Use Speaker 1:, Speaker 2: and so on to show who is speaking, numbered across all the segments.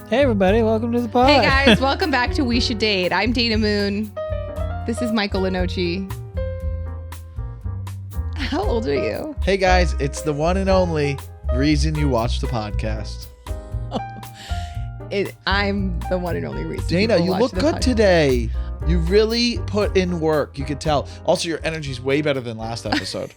Speaker 1: Hey everybody, welcome to the pod.
Speaker 2: Hey guys, welcome back to We Should Date. I'm Dana Moon. This is Michael Lenoci. How old are you?
Speaker 3: Hey guys, it's the one and only reason you watch the podcast.
Speaker 2: I'm the one and only reason.
Speaker 3: Dana, you look good
Speaker 2: podcast.
Speaker 3: today. You really put in work. You could tell. Also, your energy's way better than last episode.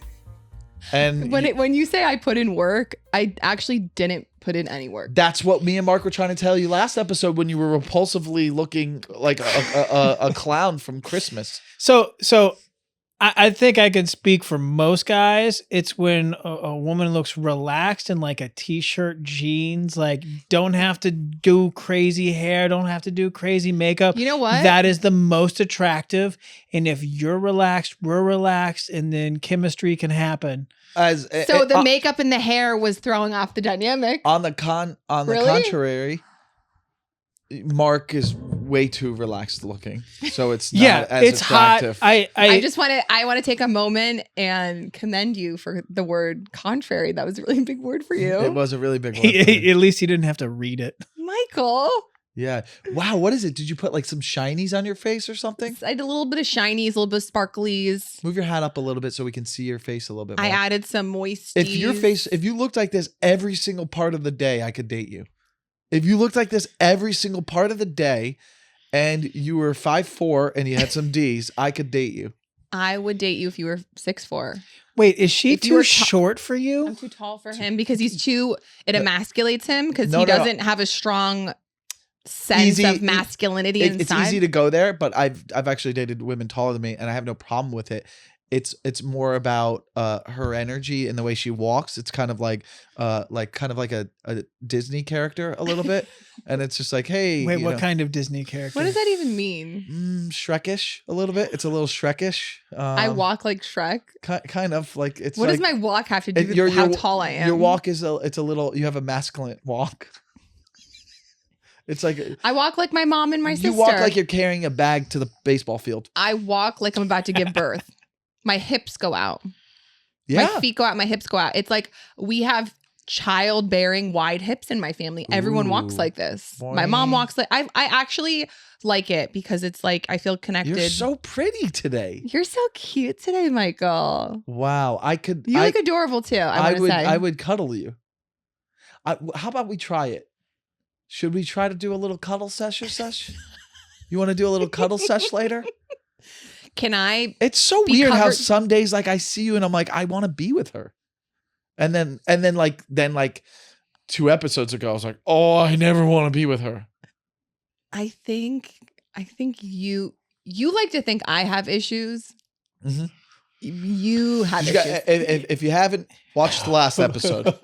Speaker 3: And
Speaker 2: when you say I put in work, I actually didn't put in any work.
Speaker 3: that's what me and Mark were trying to tell you last episode when you were repulsively looking like a clown from Christmas.
Speaker 1: So I think I can speak for most guys. It's when a woman looks relaxed in like a t-shirt, jeans, like don't have to do crazy hair, don't have to do crazy makeup.
Speaker 2: You know what?
Speaker 1: That is the most attractive. And if you're relaxed, we're relaxed, and then chemistry can happen.
Speaker 2: So the makeup and the hair was throwing off the dynamic.
Speaker 3: On the contrary, Mark is way too relaxed looking, so it's not as attractive.
Speaker 2: I want to take a moment and commend you for the word contrary. That was a really big word for you.
Speaker 3: It was a really big one. For me.
Speaker 1: At least you didn't have to read it.
Speaker 2: Michael.
Speaker 3: Yeah. Wow. What is it? Did you put like some shinies on your face or something?
Speaker 2: I did a little bit of shinies, a little bit of sparklies.
Speaker 3: Move your hat up a little bit so we can see your face a little bit more.
Speaker 2: I added some moisties.
Speaker 3: If you looked like this every single part of the day, I could date you. If you looked like this every single part of the day and you were 5'4" and you had some D's, I could date you.
Speaker 2: I would date you if you were 6'4".
Speaker 1: Wait, is she
Speaker 2: If you
Speaker 1: too
Speaker 2: were
Speaker 1: short for you?
Speaker 2: I'm too tall for him because it emasculates him because
Speaker 3: No,
Speaker 2: he
Speaker 3: no, no.
Speaker 2: doesn't have a strong sense of masculinity inside.
Speaker 3: It's easy to go there, but I've actually dated women taller than me and I have no problem with it. It's more about her energy and the way she walks. It's kind of like a Disney character a little bit, and it's just like, hey,
Speaker 1: Wait, what kind of Disney character?
Speaker 2: What does that even mean?
Speaker 3: Shrekish a little bit. It's a little Shrekish.
Speaker 2: I walk like Shrek.
Speaker 3: Kind of like it's.
Speaker 2: What
Speaker 3: like,
Speaker 2: does my walk have to do with how tall I am?
Speaker 3: Your walk is it's a little. You have a masculine walk. It's like
Speaker 2: I walk like my mom and my sister.
Speaker 3: You walk like you're carrying a bag to the baseball field.
Speaker 2: I walk like I'm about to give birth. My hips go out.
Speaker 3: Yeah.
Speaker 2: My feet go out. My hips go out. It's like we have childbearing wide hips in my family. Everyone walks like this.
Speaker 3: Boing.
Speaker 2: My mom walks like I actually like it because it's like I feel connected.
Speaker 3: You're so pretty today.
Speaker 2: You're so cute today, Michael.
Speaker 3: Wow,
Speaker 2: You look adorable too.
Speaker 3: I would cuddle you. How about we try it? Should we try to do a little cuddle sesh? You want to do a little cuddle sesh later?
Speaker 2: Can I?
Speaker 3: It's so weird how some days like I see you and I'm like I want to be with her, and then like 2 episodes ago I was like, oh, I never want to be with her.
Speaker 2: I think you like to think I have issues.
Speaker 3: Mm-hmm.
Speaker 2: You have issues.
Speaker 3: If you haven't watched the last episode,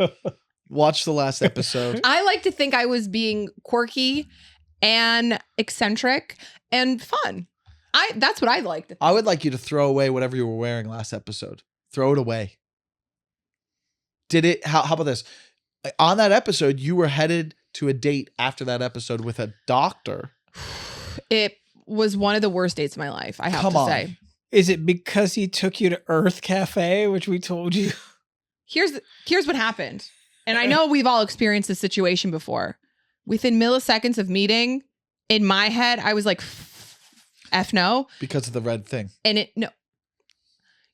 Speaker 3: watch the last episode.
Speaker 2: I like to think I was being quirky and eccentric and fun. That's what I like to think.
Speaker 3: I would like you to throw away whatever you were wearing last episode. Throw it away. How about this? On that episode, you were headed to a date after that episode with a doctor.
Speaker 2: It was one of the worst dates of my life, I have to say.
Speaker 1: Is it because he took you to Earth Cafe, which we told you?
Speaker 2: Here's what happened. And I know we've all experienced this situation before. Within milliseconds of meeting, in my head, I was like, F no.
Speaker 3: Because of the red thing.
Speaker 2: And no.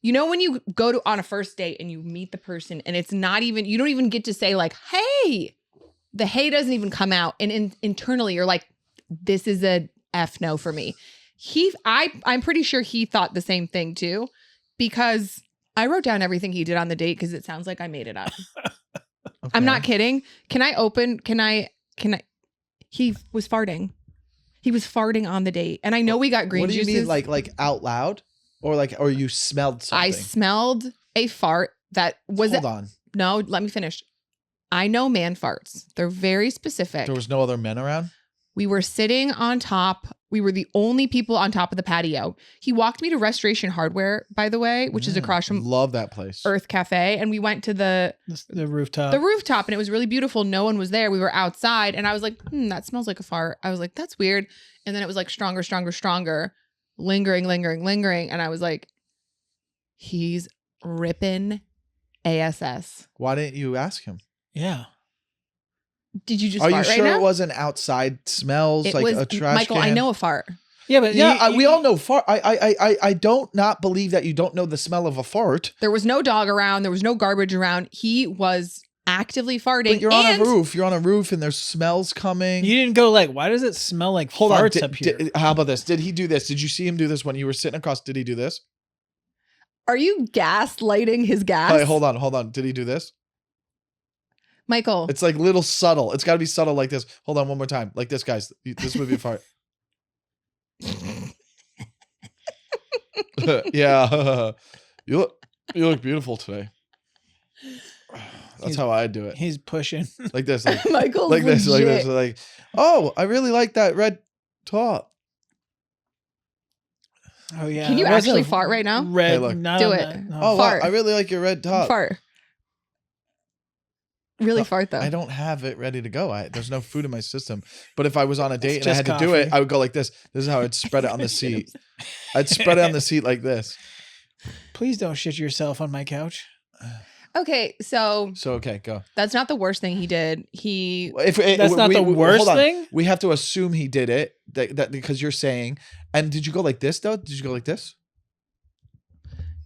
Speaker 2: You know when you go on a first date and you meet the person and it's not even, you don't even get to say like, hey. The hey doesn't even come out. And internally you're like, this is a F no for me. I'm pretty sure he thought the same thing too. Because I wrote down everything he did on the date because it sounds like I made it up. Okay. I'm not kidding. Can I? He was farting. He was farting on the date. And I know we got green juices.
Speaker 3: What do you mean like out loud? Or you smelled something?
Speaker 2: I smelled a fart that was
Speaker 3: Hold on.
Speaker 2: No, let me finish. I know man farts. They're very specific.
Speaker 3: There was no other men around?
Speaker 2: We were sitting on top. We were the only people on top of the patio. He walked me to Restoration Hardware, by the way, which is across from
Speaker 3: Love that place.
Speaker 2: Earth Cafe. And we went to the
Speaker 1: rooftop.
Speaker 2: The rooftop, and it was really beautiful. No one was there. We were outside, and I was like, that smells like a fart. I was like, that's weird. And then it was like stronger, lingering. And I was like, he's ripping ASS.
Speaker 3: Why didn't you ask him?
Speaker 1: Yeah.
Speaker 2: Did you just
Speaker 3: Are you
Speaker 2: fart right
Speaker 3: sure
Speaker 2: now?
Speaker 3: it wasn't outside smells
Speaker 2: It
Speaker 3: like
Speaker 2: was
Speaker 3: a trash
Speaker 2: Michael.
Speaker 3: can?
Speaker 2: I know a fart.
Speaker 1: Yeah, but
Speaker 3: We all know fart. I don't not believe that you don't know the smell of a fart.
Speaker 2: There was no dog around. There was no garbage around. He was actively farting.
Speaker 3: But you're on a roof. You're on a roof, and there's smells coming.
Speaker 1: You didn't go like, why does it smell like
Speaker 3: Hold on.
Speaker 1: farts up here?
Speaker 3: How about this? Did he do this? Did you see him do this when you were sitting across? Did he do this?
Speaker 2: Are you gaslighting his gas?
Speaker 3: Hey, hold on. Did he do this?
Speaker 2: Michael.
Speaker 3: It's like little subtle. It's got to be subtle like this. Hold on one more time. Like this, guys. This would be a fart. Yeah. You look beautiful today. That's how I do it.
Speaker 1: He's pushing.
Speaker 3: Like this. Like,
Speaker 2: Michael's
Speaker 3: like this. Like
Speaker 2: legit.
Speaker 3: this. Like, oh, I really like that red top.
Speaker 1: Oh yeah.
Speaker 2: Can you
Speaker 1: It wasn't
Speaker 2: actually
Speaker 1: a
Speaker 2: fart right now?
Speaker 1: Red.
Speaker 3: Hey, look.
Speaker 1: Not
Speaker 2: Do
Speaker 1: on
Speaker 2: it.
Speaker 1: that, no.
Speaker 3: Oh, wow,
Speaker 2: Fart.
Speaker 3: I really like your red top.
Speaker 2: Fart. Really fart though.
Speaker 3: I don't have it ready to go. There's no food in my system. But if I was on a date
Speaker 1: It's
Speaker 3: and I had
Speaker 1: just
Speaker 3: to do it,
Speaker 1: coffee.
Speaker 3: I would go like this. This is how I'd spread it on the seat. I'd spread it on the seat like this.
Speaker 1: Please don't shit yourself on my couch.
Speaker 2: Okay, so
Speaker 3: So okay, go.
Speaker 2: that's not the worst thing he did. He
Speaker 1: That's not the worst
Speaker 3: hold on.
Speaker 1: thing?
Speaker 3: We have to assume he did it. That because you're saying. And did you go like this though? Did you go like this?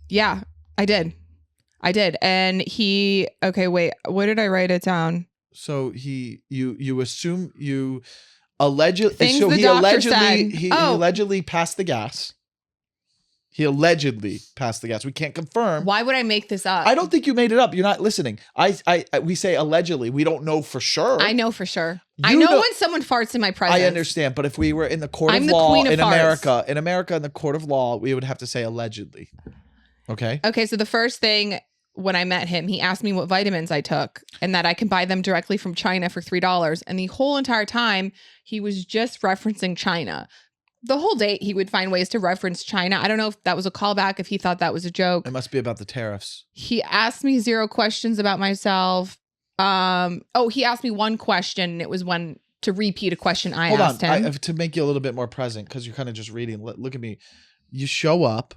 Speaker 2: yeah, I did. And he okay, wait, where did I write it down?
Speaker 3: So you assume you allegedly.
Speaker 2: Things
Speaker 3: So
Speaker 2: the
Speaker 3: he
Speaker 2: doctor
Speaker 3: allegedly
Speaker 2: said.
Speaker 3: he
Speaker 2: Oh.
Speaker 3: allegedly passed the gas. He allegedly passed the gas. We can't confirm.
Speaker 2: Why would I make this up?
Speaker 3: I don't think you made it up. You're not listening. We say allegedly. We don't know for sure.
Speaker 2: I know for sure.
Speaker 3: You
Speaker 2: I know
Speaker 3: know-
Speaker 2: when someone farts in my presence.
Speaker 3: I understand, but if we were in the court
Speaker 2: I'm
Speaker 3: of
Speaker 2: the
Speaker 3: law
Speaker 2: queen of
Speaker 3: in
Speaker 2: farts.
Speaker 3: America in the court of law, we would have to say allegedly. Okay.
Speaker 2: Okay, so the first thing when I met him, he asked me what vitamins I took and that I can buy them directly from China for $3. And the whole entire time, he was just referencing China. The whole date, he would find ways to reference China. I don't know if that was a callback, if he thought that was a joke.
Speaker 3: It must be about the tariffs.
Speaker 2: He asked me 0 questions about myself. He asked me one question, and it was one to repeat a question I
Speaker 3: Hold
Speaker 2: asked
Speaker 3: on.
Speaker 2: him.
Speaker 3: To make you a little bit more present, because you're kind of just reading. Look at me. You show up,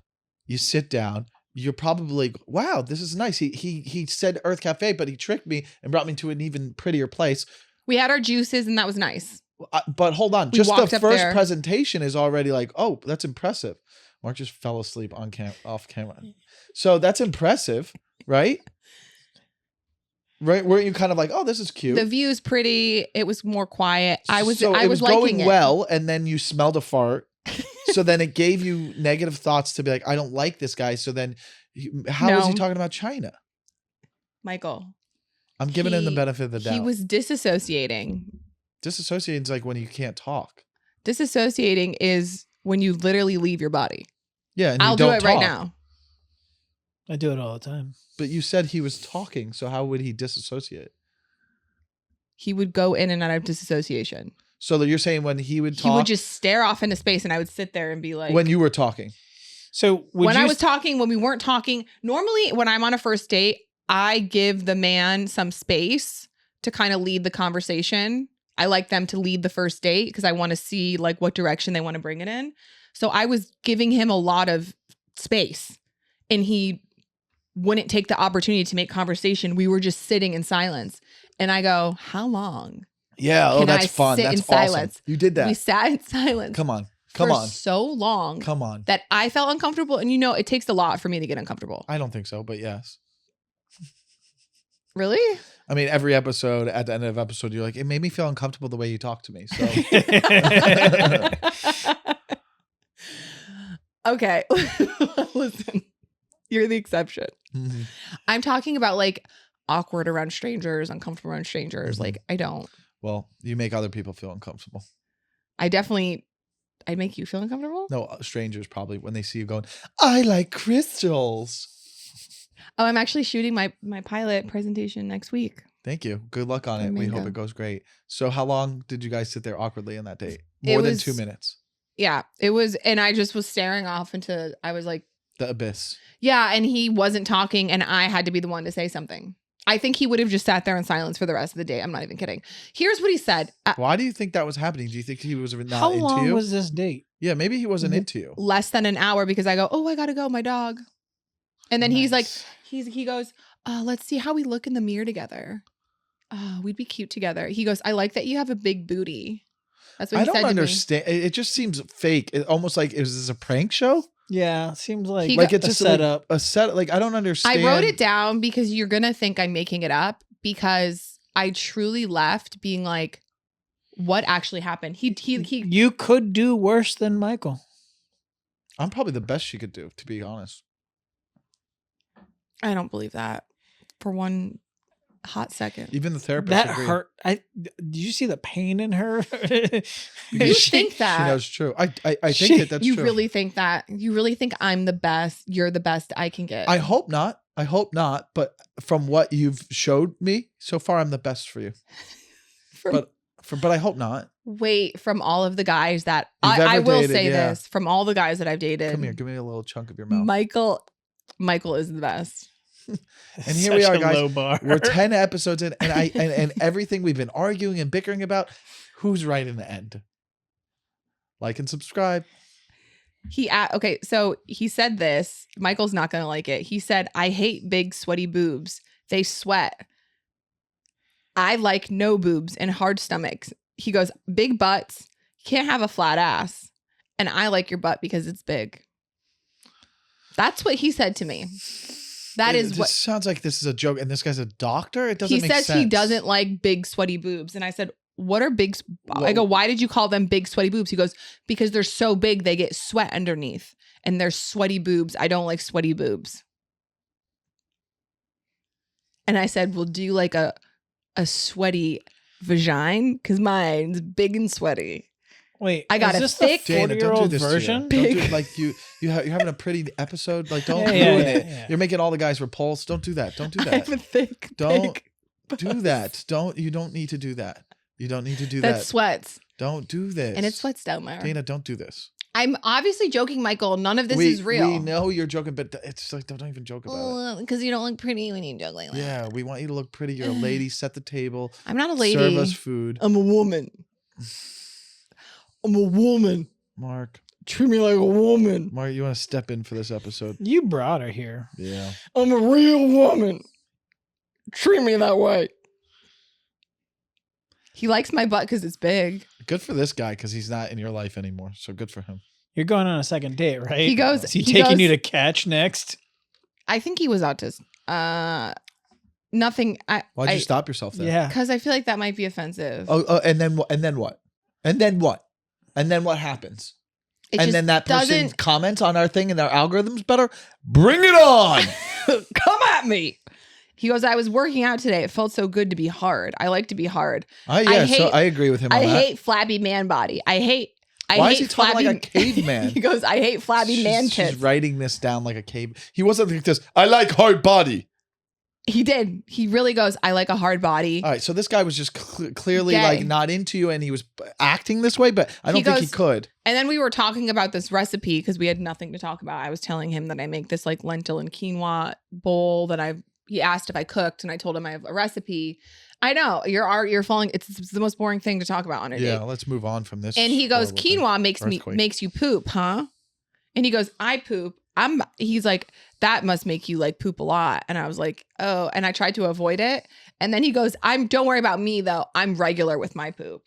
Speaker 3: you sit down. You're probably like, wow, this is nice. He said Earth Cafe, but he tricked me and brought me to an even prettier place.
Speaker 2: We had our juices, and that was nice.
Speaker 3: But hold on,
Speaker 2: We
Speaker 3: just the
Speaker 2: walked up
Speaker 3: first
Speaker 2: there.
Speaker 3: presentation is already like, oh, that's impressive. Mark just fell asleep off camera, so that's impressive, right? Right? Weren't you kind of like, oh, this is cute?
Speaker 2: The view's pretty. It was more quiet. I was
Speaker 3: So it was
Speaker 2: liking
Speaker 3: going
Speaker 2: it.
Speaker 3: well, and then you smelled a fart. So then it gave you negative thoughts to be like, I don't like this guy. So then, how was he
Speaker 2: No.
Speaker 3: talking about China?
Speaker 2: Michael.
Speaker 3: I'm giving him the
Speaker 2: He-
Speaker 3: benefit of the doubt.
Speaker 2: He was disassociating.
Speaker 3: Disassociating is like when you can't talk.
Speaker 2: Disassociating is when you literally leave your body.
Speaker 3: Yeah, and you
Speaker 2: I'll do
Speaker 3: don't
Speaker 2: it right
Speaker 3: talk.
Speaker 2: now.
Speaker 1: I do it all the time.
Speaker 3: But you said he was talking, so how would he disassociate?
Speaker 2: He would go in and out of disassociation.
Speaker 3: So you're saying when he would
Speaker 2: He
Speaker 3: talk,
Speaker 2: would just stare off into space, and I would sit there and be like,
Speaker 3: when you were talking.
Speaker 1: So
Speaker 2: when I was talking, when we weren't talking, normally when I'm on a first date, I give the man some space to kind of lead the conversation. I like them to lead the first date because I want to see like what direction they want to bring it in. So I was giving him a lot of space, and he wouldn't take the opportunity to make conversation. We were just sitting in silence. And I go, how long?
Speaker 3: Yeah,
Speaker 2: Can
Speaker 3: that's
Speaker 2: I
Speaker 3: fun.
Speaker 2: sit
Speaker 3: That's
Speaker 2: in
Speaker 3: awesome.
Speaker 2: silence?
Speaker 3: You did that.
Speaker 2: We sat in silence
Speaker 3: Come on.
Speaker 2: for so long
Speaker 3: Come on.
Speaker 2: that I felt uncomfortable. And it takes a lot for me to get uncomfortable.
Speaker 3: I don't think so, but yes.
Speaker 2: Really?
Speaker 3: I mean, every episode, at the end of episode, you're like, it made me feel uncomfortable the way you talk to me. So
Speaker 2: Okay. Listen, you're the exception.
Speaker 3: Mhm.
Speaker 2: I'm talking about like awkward around strangers, uncomfortable around strangers.
Speaker 3: Mhm.
Speaker 2: Like I don't.
Speaker 3: Well, you make other people feel uncomfortable.
Speaker 2: I'd make you feel uncomfortable.
Speaker 3: No, strangers probably when they see you going, I like crystals.
Speaker 2: Oh, I'm actually shooting my pilot presentation next week.
Speaker 3: Thank you. Good luck on it. We hope
Speaker 2: Flamingo.
Speaker 3: it goes great. So how long did you guys sit there awkwardly on that date?
Speaker 2: It
Speaker 3: More than
Speaker 2: was-
Speaker 3: 2 minutes.
Speaker 2: Yeah, it was, and I just was staring off into. I was like,
Speaker 3: The abyss.
Speaker 2: yeah, and he wasn't talking, and I had to be the one to say something. I think he would have just sat there in silence for the rest of the day. I'm not even kidding. Here's what he said.
Speaker 3: Why do you think that was happening? Do you think he was not
Speaker 1: How
Speaker 3: into
Speaker 1: long
Speaker 3: you?
Speaker 1: was this date?
Speaker 3: Yeah, maybe he wasn't
Speaker 2: W-
Speaker 3: into you.
Speaker 2: Less than an hour because I go, oh, I gotta go, my dog. And then he's like,
Speaker 3: Nice.
Speaker 2: he goes, let's see how we look in the mirror together. Oh, we'd be cute together. He goes, I like that you have a big booty. That's what
Speaker 3: I
Speaker 2: he said
Speaker 3: don't
Speaker 2: to me.
Speaker 3: understand. It just seems fake. It almost like, is this a prank show?
Speaker 1: Yeah, seems like
Speaker 2: He
Speaker 3: Like
Speaker 2: got-
Speaker 3: it's just
Speaker 1: setup.
Speaker 3: a set. Like I don't understand.
Speaker 2: I wrote it down because you're going to think I'm making it up because I truly left being like, what actually happened? He
Speaker 1: You could do worse than Michael.
Speaker 3: I'm probably the best she could do, to be honest.
Speaker 2: I don't believe that for one hot second.
Speaker 3: Even the therapist
Speaker 1: That
Speaker 3: agreed.
Speaker 1: hurt. Did you see the pain in her?
Speaker 2: You
Speaker 1: She-
Speaker 2: think
Speaker 3: She
Speaker 2: that?
Speaker 3: knows true. I think
Speaker 1: She-
Speaker 3: that that's
Speaker 2: you
Speaker 3: true.
Speaker 2: really think that? You really think I'm the best? You're the best I can get?
Speaker 3: I hope not. I hope not. But from what you've showed me so far, I'm the best for you.
Speaker 2: From-
Speaker 3: But I hope not.
Speaker 2: Wait, from all of the guys that
Speaker 3: You've
Speaker 2: I
Speaker 3: ever
Speaker 2: will
Speaker 3: dated,
Speaker 2: say
Speaker 3: yeah.
Speaker 2: this, from all the guys that I've dated,
Speaker 3: Come here, give me a little chunk of your mouth.
Speaker 2: Michael is the best.
Speaker 3: And here we
Speaker 1: Such
Speaker 3: are,
Speaker 1: a
Speaker 3: guys.
Speaker 1: low bar.
Speaker 3: We're 10 episodes in, and and everything we've been arguing and bickering about, who's right in the end? Like and subscribe.
Speaker 2: Okay, so he said this. Michael's not gonna like it. He said, "I hate big sweaty boobs. They sweat. I like no boobs and hard stomachs." He goes, "Big butts. You can't have a flat ass. And I like your butt because it's big." That's what he said to me. That is
Speaker 3: This
Speaker 2: what
Speaker 3: sounds like this is a joke, and this guy's a doctor. It doesn't
Speaker 2: he
Speaker 3: make
Speaker 2: says.
Speaker 3: sense.
Speaker 2: He doesn't like big sweaty boobs, and I said, "What are big?" I
Speaker 3: Well-
Speaker 2: go, "Why did you call them big sweaty boobs?" He goes, "Because they're so big, they get sweat underneath, and they're sweaty boobs. I don't like sweaty boobs." And I said, "Well, do you like a sweaty vagina? Because mine's big and sweaty."
Speaker 1: Wait,
Speaker 2: I got
Speaker 1: is
Speaker 2: a
Speaker 1: this
Speaker 2: thick-
Speaker 1: the
Speaker 3: Dana, don't do
Speaker 1: 40-year-old
Speaker 3: this
Speaker 1: version?
Speaker 3: to you. Don't do
Speaker 2: Big.
Speaker 3: it like you're having a pretty episode. Like don't
Speaker 1: Yeah,
Speaker 3: ruin
Speaker 1: yeah,
Speaker 3: it.
Speaker 1: yeah.
Speaker 3: You're making all the guys repulsed. Don't do that. Don't do
Speaker 2: I have
Speaker 3: that.
Speaker 2: a thick,
Speaker 3: Don't
Speaker 2: big
Speaker 3: do
Speaker 2: bust
Speaker 3: that. You don't need to do that. You don't need to do
Speaker 2: that
Speaker 3: that.
Speaker 2: sweats,
Speaker 3: Don't do this.
Speaker 2: and it sweats down there.
Speaker 3: Dana, don't do this.
Speaker 2: I'm obviously joking, Michael. None of this is real.
Speaker 3: We know you're joking, but it's like don't even joke about
Speaker 2: Because you don't look pretty when you joke like
Speaker 3: it.
Speaker 2: that.
Speaker 3: Yeah, we want you to look pretty. You're a lady. Set the table.
Speaker 2: I'm not a lady.
Speaker 3: Serve us food.
Speaker 2: I'm a woman. I'm a woman.
Speaker 3: Mark,
Speaker 2: Treat me like a woman.
Speaker 3: Mark, you want to step in for this episode?
Speaker 1: You brought her here.
Speaker 3: Yeah.
Speaker 2: I'm a real woman. Treat me that way. He likes my butt because it's big.
Speaker 3: Good for this guy because he's not in your life anymore. So good for him.
Speaker 1: You're going on a second date, right?
Speaker 2: He goes-
Speaker 1: Is he
Speaker 2: he
Speaker 1: taking
Speaker 2: goes-
Speaker 1: you to catch next?
Speaker 2: I think he was autistic. Nothing.
Speaker 3: Why'd you stop yourself there?
Speaker 1: Yeah.
Speaker 2: Because I feel like that might be offensive.
Speaker 3: Oh, and then what? And then what? And then what? And then what happens?
Speaker 2: It
Speaker 3: And
Speaker 2: just
Speaker 3: then that person
Speaker 2: doesn't
Speaker 3: comments on our thing and our algorithm's better. Bring it on.
Speaker 2: come at me. He goes, "I was working out today. It felt so good to be hard. I like to be hard.
Speaker 3: Yeah, so
Speaker 2: hate-
Speaker 3: I agree with him on
Speaker 2: I
Speaker 3: that.
Speaker 2: hate flabby man body. I hate
Speaker 3: Why is he talking
Speaker 2: flabby,
Speaker 3: like a caveman?
Speaker 2: He goes, "I hate flabby man tits."
Speaker 3: She's writing this down like a cave. He wasn't like this. I like hard body.
Speaker 2: He did. He really goes, "I like a hard body."
Speaker 3: All right, so this guy was just clearly
Speaker 2: Gay.
Speaker 3: like not into you, and he was acting this way, but I don't
Speaker 2: He
Speaker 3: think he
Speaker 2: goes-
Speaker 3: could.
Speaker 2: And then we were talking about this recipe because we had nothing to talk about. I was telling him that I make this like lentil and quinoa bowl that he asked if I cooked, and I told him I have a recipe. I know you're falling. It's the most boring thing to talk about on a
Speaker 3: Yeah,
Speaker 2: date.
Speaker 3: let's move on from this.
Speaker 2: And he goes,
Speaker 3: horrible thing.
Speaker 2: "Quinoa
Speaker 3: Earthquake.
Speaker 2: makes you poop, huh?" And he goes, "I poop." He's like, "That must make you like poop a lot." And I was like, "Oh," and I tried to avoid it. And then he goes, "Don't worry about me though. I'm regular with my poop."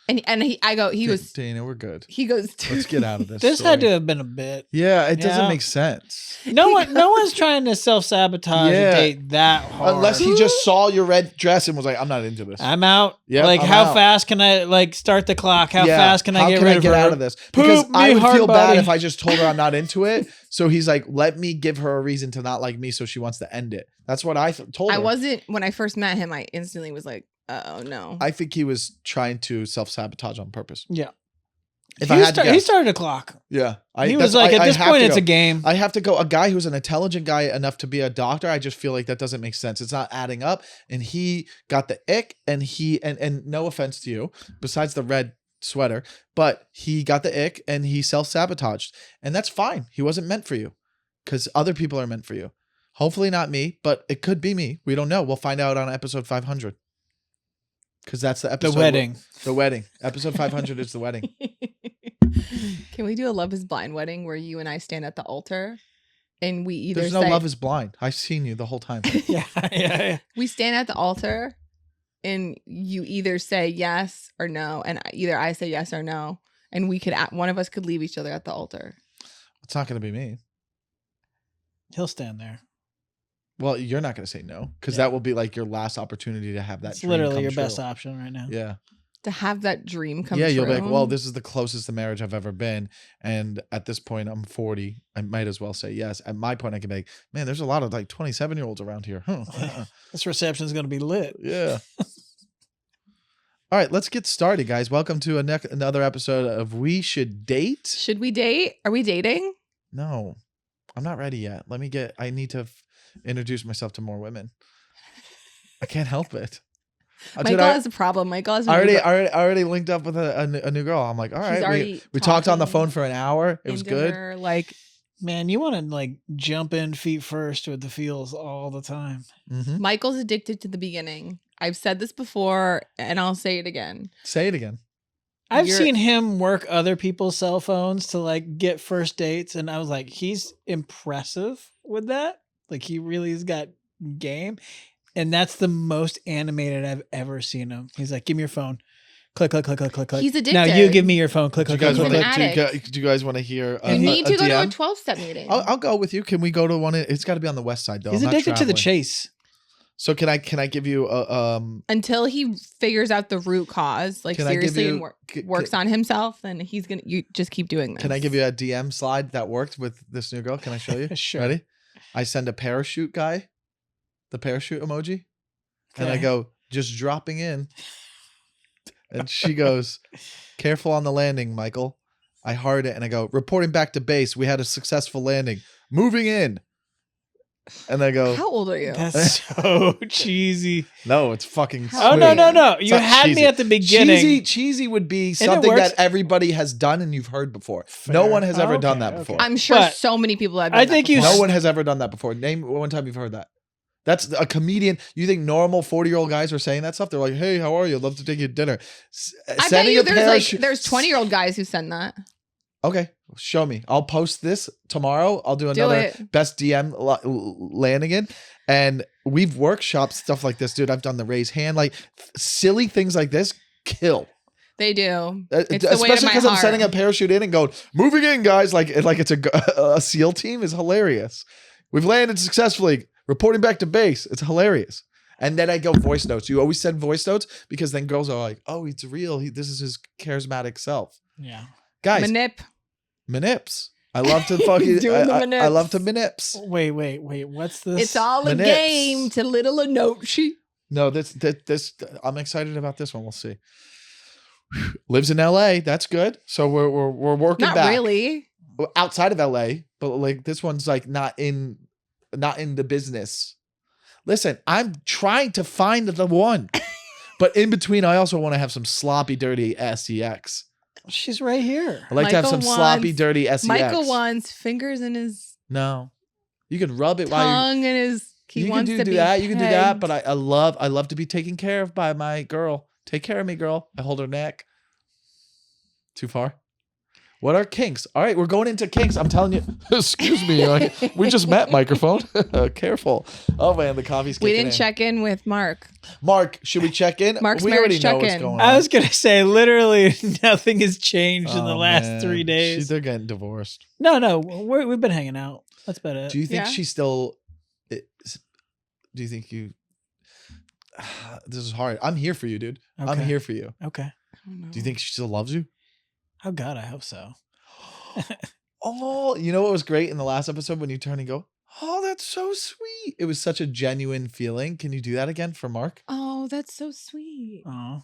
Speaker 2: He was,
Speaker 3: Dana, we're good.
Speaker 2: he goes,
Speaker 3: Let's get out of this.
Speaker 1: This had to
Speaker 3: story.
Speaker 1: have been a bit.
Speaker 3: Yeah, it doesn't
Speaker 1: Yeah.
Speaker 3: make sense.
Speaker 1: No one's trying to self-sabotage
Speaker 3: Yeah.
Speaker 1: a date that hard.
Speaker 3: Unless he just saw your red dress and was like, I'm not into this.
Speaker 1: I'm out.
Speaker 3: Yep,
Speaker 1: like
Speaker 3: I'm
Speaker 1: how
Speaker 3: out.
Speaker 1: fast can I like start the clock? How
Speaker 3: Yeah,
Speaker 1: fast can I
Speaker 3: how
Speaker 1: get
Speaker 3: can
Speaker 1: rid
Speaker 3: I
Speaker 1: of
Speaker 3: get
Speaker 1: her?
Speaker 3: out of this? Because
Speaker 1: Poop
Speaker 3: I
Speaker 1: me,
Speaker 3: would
Speaker 1: hard
Speaker 3: feel
Speaker 1: body.
Speaker 3: bad if I just told her I'm not into it. So he's like, let me give her a reason to not like me, so she wants to end it. That's what I told her.
Speaker 2: I wasn't, when I first met him, I instantly was like, oh no.
Speaker 3: I think he was trying to self-sabotage on purpose.
Speaker 1: Yeah.
Speaker 3: If I had to
Speaker 1: he
Speaker 3: guess.
Speaker 1: started a clock.
Speaker 3: Yeah.
Speaker 1: He was like, at this point, it's a game.
Speaker 3: I have to go. A guy who's an intelligent guy enough to be a doctor, I just feel like that doesn't make sense. It's not adding up. And he got the ick, and and no offense to you, besides the red sweater, but he got the ick and he self-sabotaged. And that's fine. He wasn't meant for you because other people are meant for you. Hopefully not me, but it could be me. We don't know. We'll find out on episode 500. Because that's the episode.
Speaker 1: The wedding.
Speaker 3: The wedding. Episode 500 is the wedding.
Speaker 2: Can we do a Love is Blind wedding where you and I stand at the altar and we either
Speaker 3: There's no Love is Blind. I've seen you the whole time.
Speaker 1: Yeah.
Speaker 2: we stand at the altar and you either say yes or no, and either I say yes or no, and one of us could leave each other at the altar.
Speaker 3: It's not going to be me.
Speaker 1: He'll stand there.
Speaker 3: Well, you're not going to say no because
Speaker 1: Yeah.
Speaker 3: that will be like your last opportunity to have that.
Speaker 1: It's
Speaker 3: dream
Speaker 1: literally
Speaker 3: come
Speaker 1: your
Speaker 3: true.
Speaker 1: best option right now.
Speaker 3: Yeah.
Speaker 2: To have that dream come
Speaker 3: Yeah,
Speaker 2: true.
Speaker 3: you'll be like, well, this is the closest to marriage I've ever been. And at this point, I'm 40. I might as well say yes. At my point, I can be like, man, there's a lot of like 27-year-olds around here. Huh.
Speaker 1: This reception is going to be lit.
Speaker 3: Yeah. All right, let's get started, guys. Welcome to another episode of We Should Date.
Speaker 2: Should we date? Are we dating?
Speaker 3: No, I'm not ready yet. I need to introduce myself to more women. I can't help it.
Speaker 2: Michael has a problem. Michael has a
Speaker 3: I already linked up with a new girl. I'm like, all right, we talked on the phone for an hour. It was good.
Speaker 2: Her, like,
Speaker 1: man, you want to like jump in feet first with the feels all the time.
Speaker 3: Mm-hmm.
Speaker 2: Michael's addicted to the beginning. I've said this before, and I'll say it again.
Speaker 3: Say it again.
Speaker 1: I've seen him work other people's cell phones to like get first dates, and I was like, he's impressive with that. Like he really has got game. And that's the most animated I've ever seen him. He's like, give me your phone. Click, click, click, click, click, click.
Speaker 2: He's addicted.
Speaker 1: Now you give me your phone. Click,
Speaker 3: Do you
Speaker 1: click,
Speaker 3: guys
Speaker 1: click,
Speaker 3: want
Speaker 1: click.
Speaker 3: to? Do you guys want to hear?
Speaker 2: You need to go to a
Speaker 3: DM?
Speaker 2: 12-step meeting.
Speaker 3: I'll go with you. Can we go to one? It's got to be on the west side though.
Speaker 1: He's
Speaker 3: I'm not
Speaker 1: addicted to the
Speaker 3: traveling.
Speaker 1: chase.
Speaker 3: So can I give you
Speaker 2: until he figures out the root cause, like
Speaker 3: Can I give
Speaker 2: seriously,
Speaker 3: you-
Speaker 2: and works on himself, then you just keep doing this.
Speaker 3: Can I give you a DM slide that worked with this new girl? Can I show you?
Speaker 1: Sure.
Speaker 3: Ready? I send a parachute guy, the parachute emoji, and I
Speaker 1: Okay.
Speaker 3: go, just dropping in. And she goes, careful on the landing, Michael. I heart it and I go, reporting back to base. We had a successful landing. Moving in. And I go,
Speaker 2: How old are you?
Speaker 1: That's so cheesy.
Speaker 3: no, it's fucking sweet.
Speaker 1: Oh, no. You
Speaker 3: not
Speaker 1: had
Speaker 3: cheesy.
Speaker 1: me at the beginning.
Speaker 3: Cheesy would be
Speaker 1: it
Speaker 3: something
Speaker 1: works.
Speaker 3: that everybody has done and you've heard before. No
Speaker 1: Fair.
Speaker 3: one has ever done
Speaker 1: Okay,
Speaker 3: that before.
Speaker 2: I'm sure
Speaker 1: But
Speaker 2: so many people have.
Speaker 1: I
Speaker 2: done
Speaker 1: think
Speaker 2: that
Speaker 1: you
Speaker 2: before.
Speaker 3: No one has ever done that before. Name one time you've heard that. That's a comedian. You think normal 40-year-old guys are saying that stuff? They're like, "Hey, how are you? I'd love to take you to dinner."
Speaker 2: I bet
Speaker 3: Sending
Speaker 2: you
Speaker 3: a
Speaker 2: there's
Speaker 3: parachute-
Speaker 2: 20-year-old guys who send that.
Speaker 3: Okay, show me. I'll post this tomorrow. I'll do another
Speaker 2: it.
Speaker 3: best DM landing in. And we've workshopped stuff like this, dude. I've done the raise hand, like silly things like this kill.
Speaker 2: They do. It's the way to
Speaker 3: Especially
Speaker 2: my
Speaker 3: because I'm
Speaker 2: heart.
Speaker 3: sending a parachute in and going, moving in, guys. Like it's a SEAL team is hilarious. We've landed successfully. Reporting back to base. It's hilarious. And then I go voice notes. You always send voice notes because then girls are like, oh, it's real. This is his charismatic self.
Speaker 1: Yeah.
Speaker 3: Guys, manips. I love to fucking
Speaker 2: Doing the
Speaker 3: I
Speaker 2: manips.
Speaker 3: love to manips.
Speaker 1: Wait. What's this?
Speaker 2: It's all a
Speaker 3: Manips.
Speaker 2: game to little Anochi.
Speaker 3: No, this I'm excited about this one. We'll see. Lives in LA. That's good. So we're working
Speaker 2: Not
Speaker 3: back.
Speaker 2: really.
Speaker 3: Outside of LA, but like this one's like not in the business. Listen, I'm trying to find the one. But in between, I also want to have some sloppy, dirty SEX.
Speaker 1: She's right here.
Speaker 3: I like to have some
Speaker 2: Michael
Speaker 3: sloppy,
Speaker 2: wants-
Speaker 3: dirty SEX.
Speaker 2: Michael wants fingers in his
Speaker 3: No. You can rub it while
Speaker 2: tongue and his. He
Speaker 3: you can
Speaker 2: wants to
Speaker 3: do
Speaker 2: be
Speaker 3: that. You can do that.
Speaker 2: pegged.
Speaker 3: But I love to be taken care of by my girl. Take care of me, girl. I hold her neck. Too far? What are kinks? All right, we're going into kinks. I'm telling you. Excuse me. Like, we just met, microphone. Careful. Oh, man, the coffee's kicking
Speaker 2: We didn't
Speaker 3: in.
Speaker 2: check in with Mark.
Speaker 3: Mark, should we check in?
Speaker 2: Mark's
Speaker 3: we already
Speaker 2: marriage
Speaker 3: know what's
Speaker 2: check-in.
Speaker 3: going on.
Speaker 1: I was going to say, literally nothing has changed in the
Speaker 3: Oh,
Speaker 1: last
Speaker 3: man.
Speaker 1: 3 days.
Speaker 3: They're getting divorced.
Speaker 1: No, we've been hanging out. That's about it.
Speaker 3: Do you think
Speaker 2: Yeah.
Speaker 3: she still... Do you think you... This is hard. I'm here for you, dude. I'm
Speaker 1: Okay.
Speaker 3: here for you.
Speaker 1: Okay.
Speaker 3: Do you think she still loves you?
Speaker 1: Oh, God, I hope so.
Speaker 3: Oh, you know what was great in the last episode when you turn and go, oh, that's so sweet. It was such a genuine feeling. Can you do that again for Mark?
Speaker 2: Oh, that's so sweet.
Speaker 1: Oh.